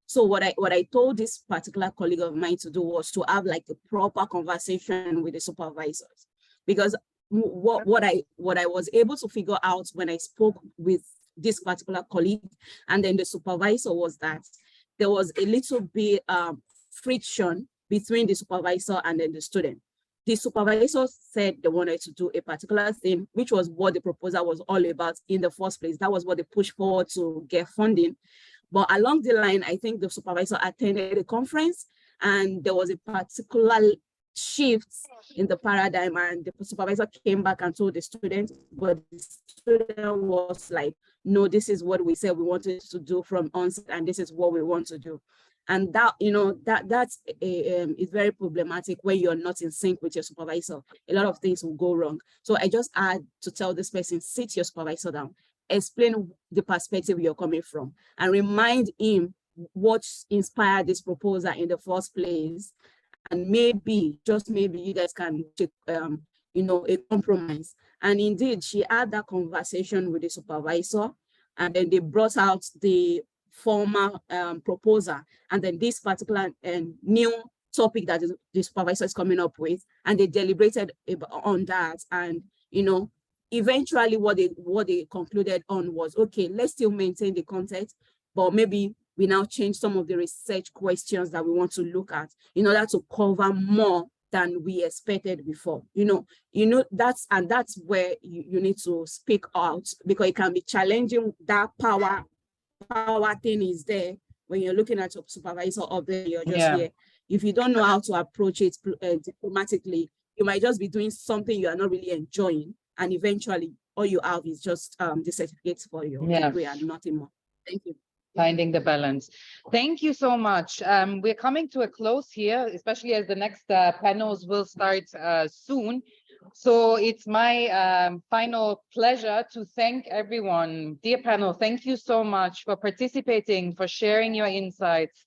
So what I told this particular colleague of mine to do was to have like a proper conversation with the supervisors, because what I was able to figure out when I spoke with this particular colleague and then the supervisor was that there was a little bit friction between the supervisor and then the student. The supervisor said they wanted to do a particular thing, which was what the proposal was all about in the first place. That was what they pushed forward to get funding. But along the line, I think the supervisor attended a conference and there was a particular shift in the paradigm, and the supervisor came back and told the student, but the student was like, no, this is what we said we wanted to do from onset, and this is what we want to do. And that, that's is very problematic when you're not in sync with your supervisor. A lot of things will go wrong. So I just had to tell this person, sit your supervisor down, explain the perspective you're coming from, and remind him what inspired this proposal in the first place. And maybe, just maybe, you guys can take, a compromise. And indeed, she had that conversation with the supervisor, and then they brought out the former proposal, and then this particular new topic that the supervisor is coming up with, and they deliberated on that. And eventually what they concluded on was, okay, let's still maintain the content, but maybe we now change some of the research questions that we want to look at in order to cover more than we expected before. That's where you need to speak out, because it can be challenging. That power thing is there when you're looking at your supervisor up there, you're just here. If you don't know how to approach it diplomatically, you might just be doing something you are not really enjoying, and eventually all you have is just the certificates for your degree and nothing more. Thank you. Finding the balance. Thank you so much. We're coming to a close here, especially as the next panels will start soon. So it's my final pleasure to thank everyone. Dear panel, thank you so much for participating, for sharing your insights,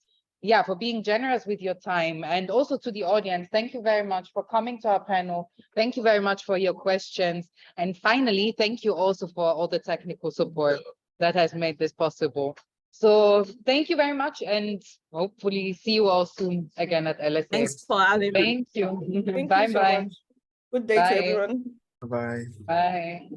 for being generous with your time, and also to the audience. Thank you very much for coming to our panel. Thank you very much for your questions. And finally, thank you also for all the technical support that has made this possible. So thank you very much, and hopefully see you all soon again at LSA. Thanks for having me. Thank you. Thank Bye you so bye. much. Good day to everyone. Bye. Bye.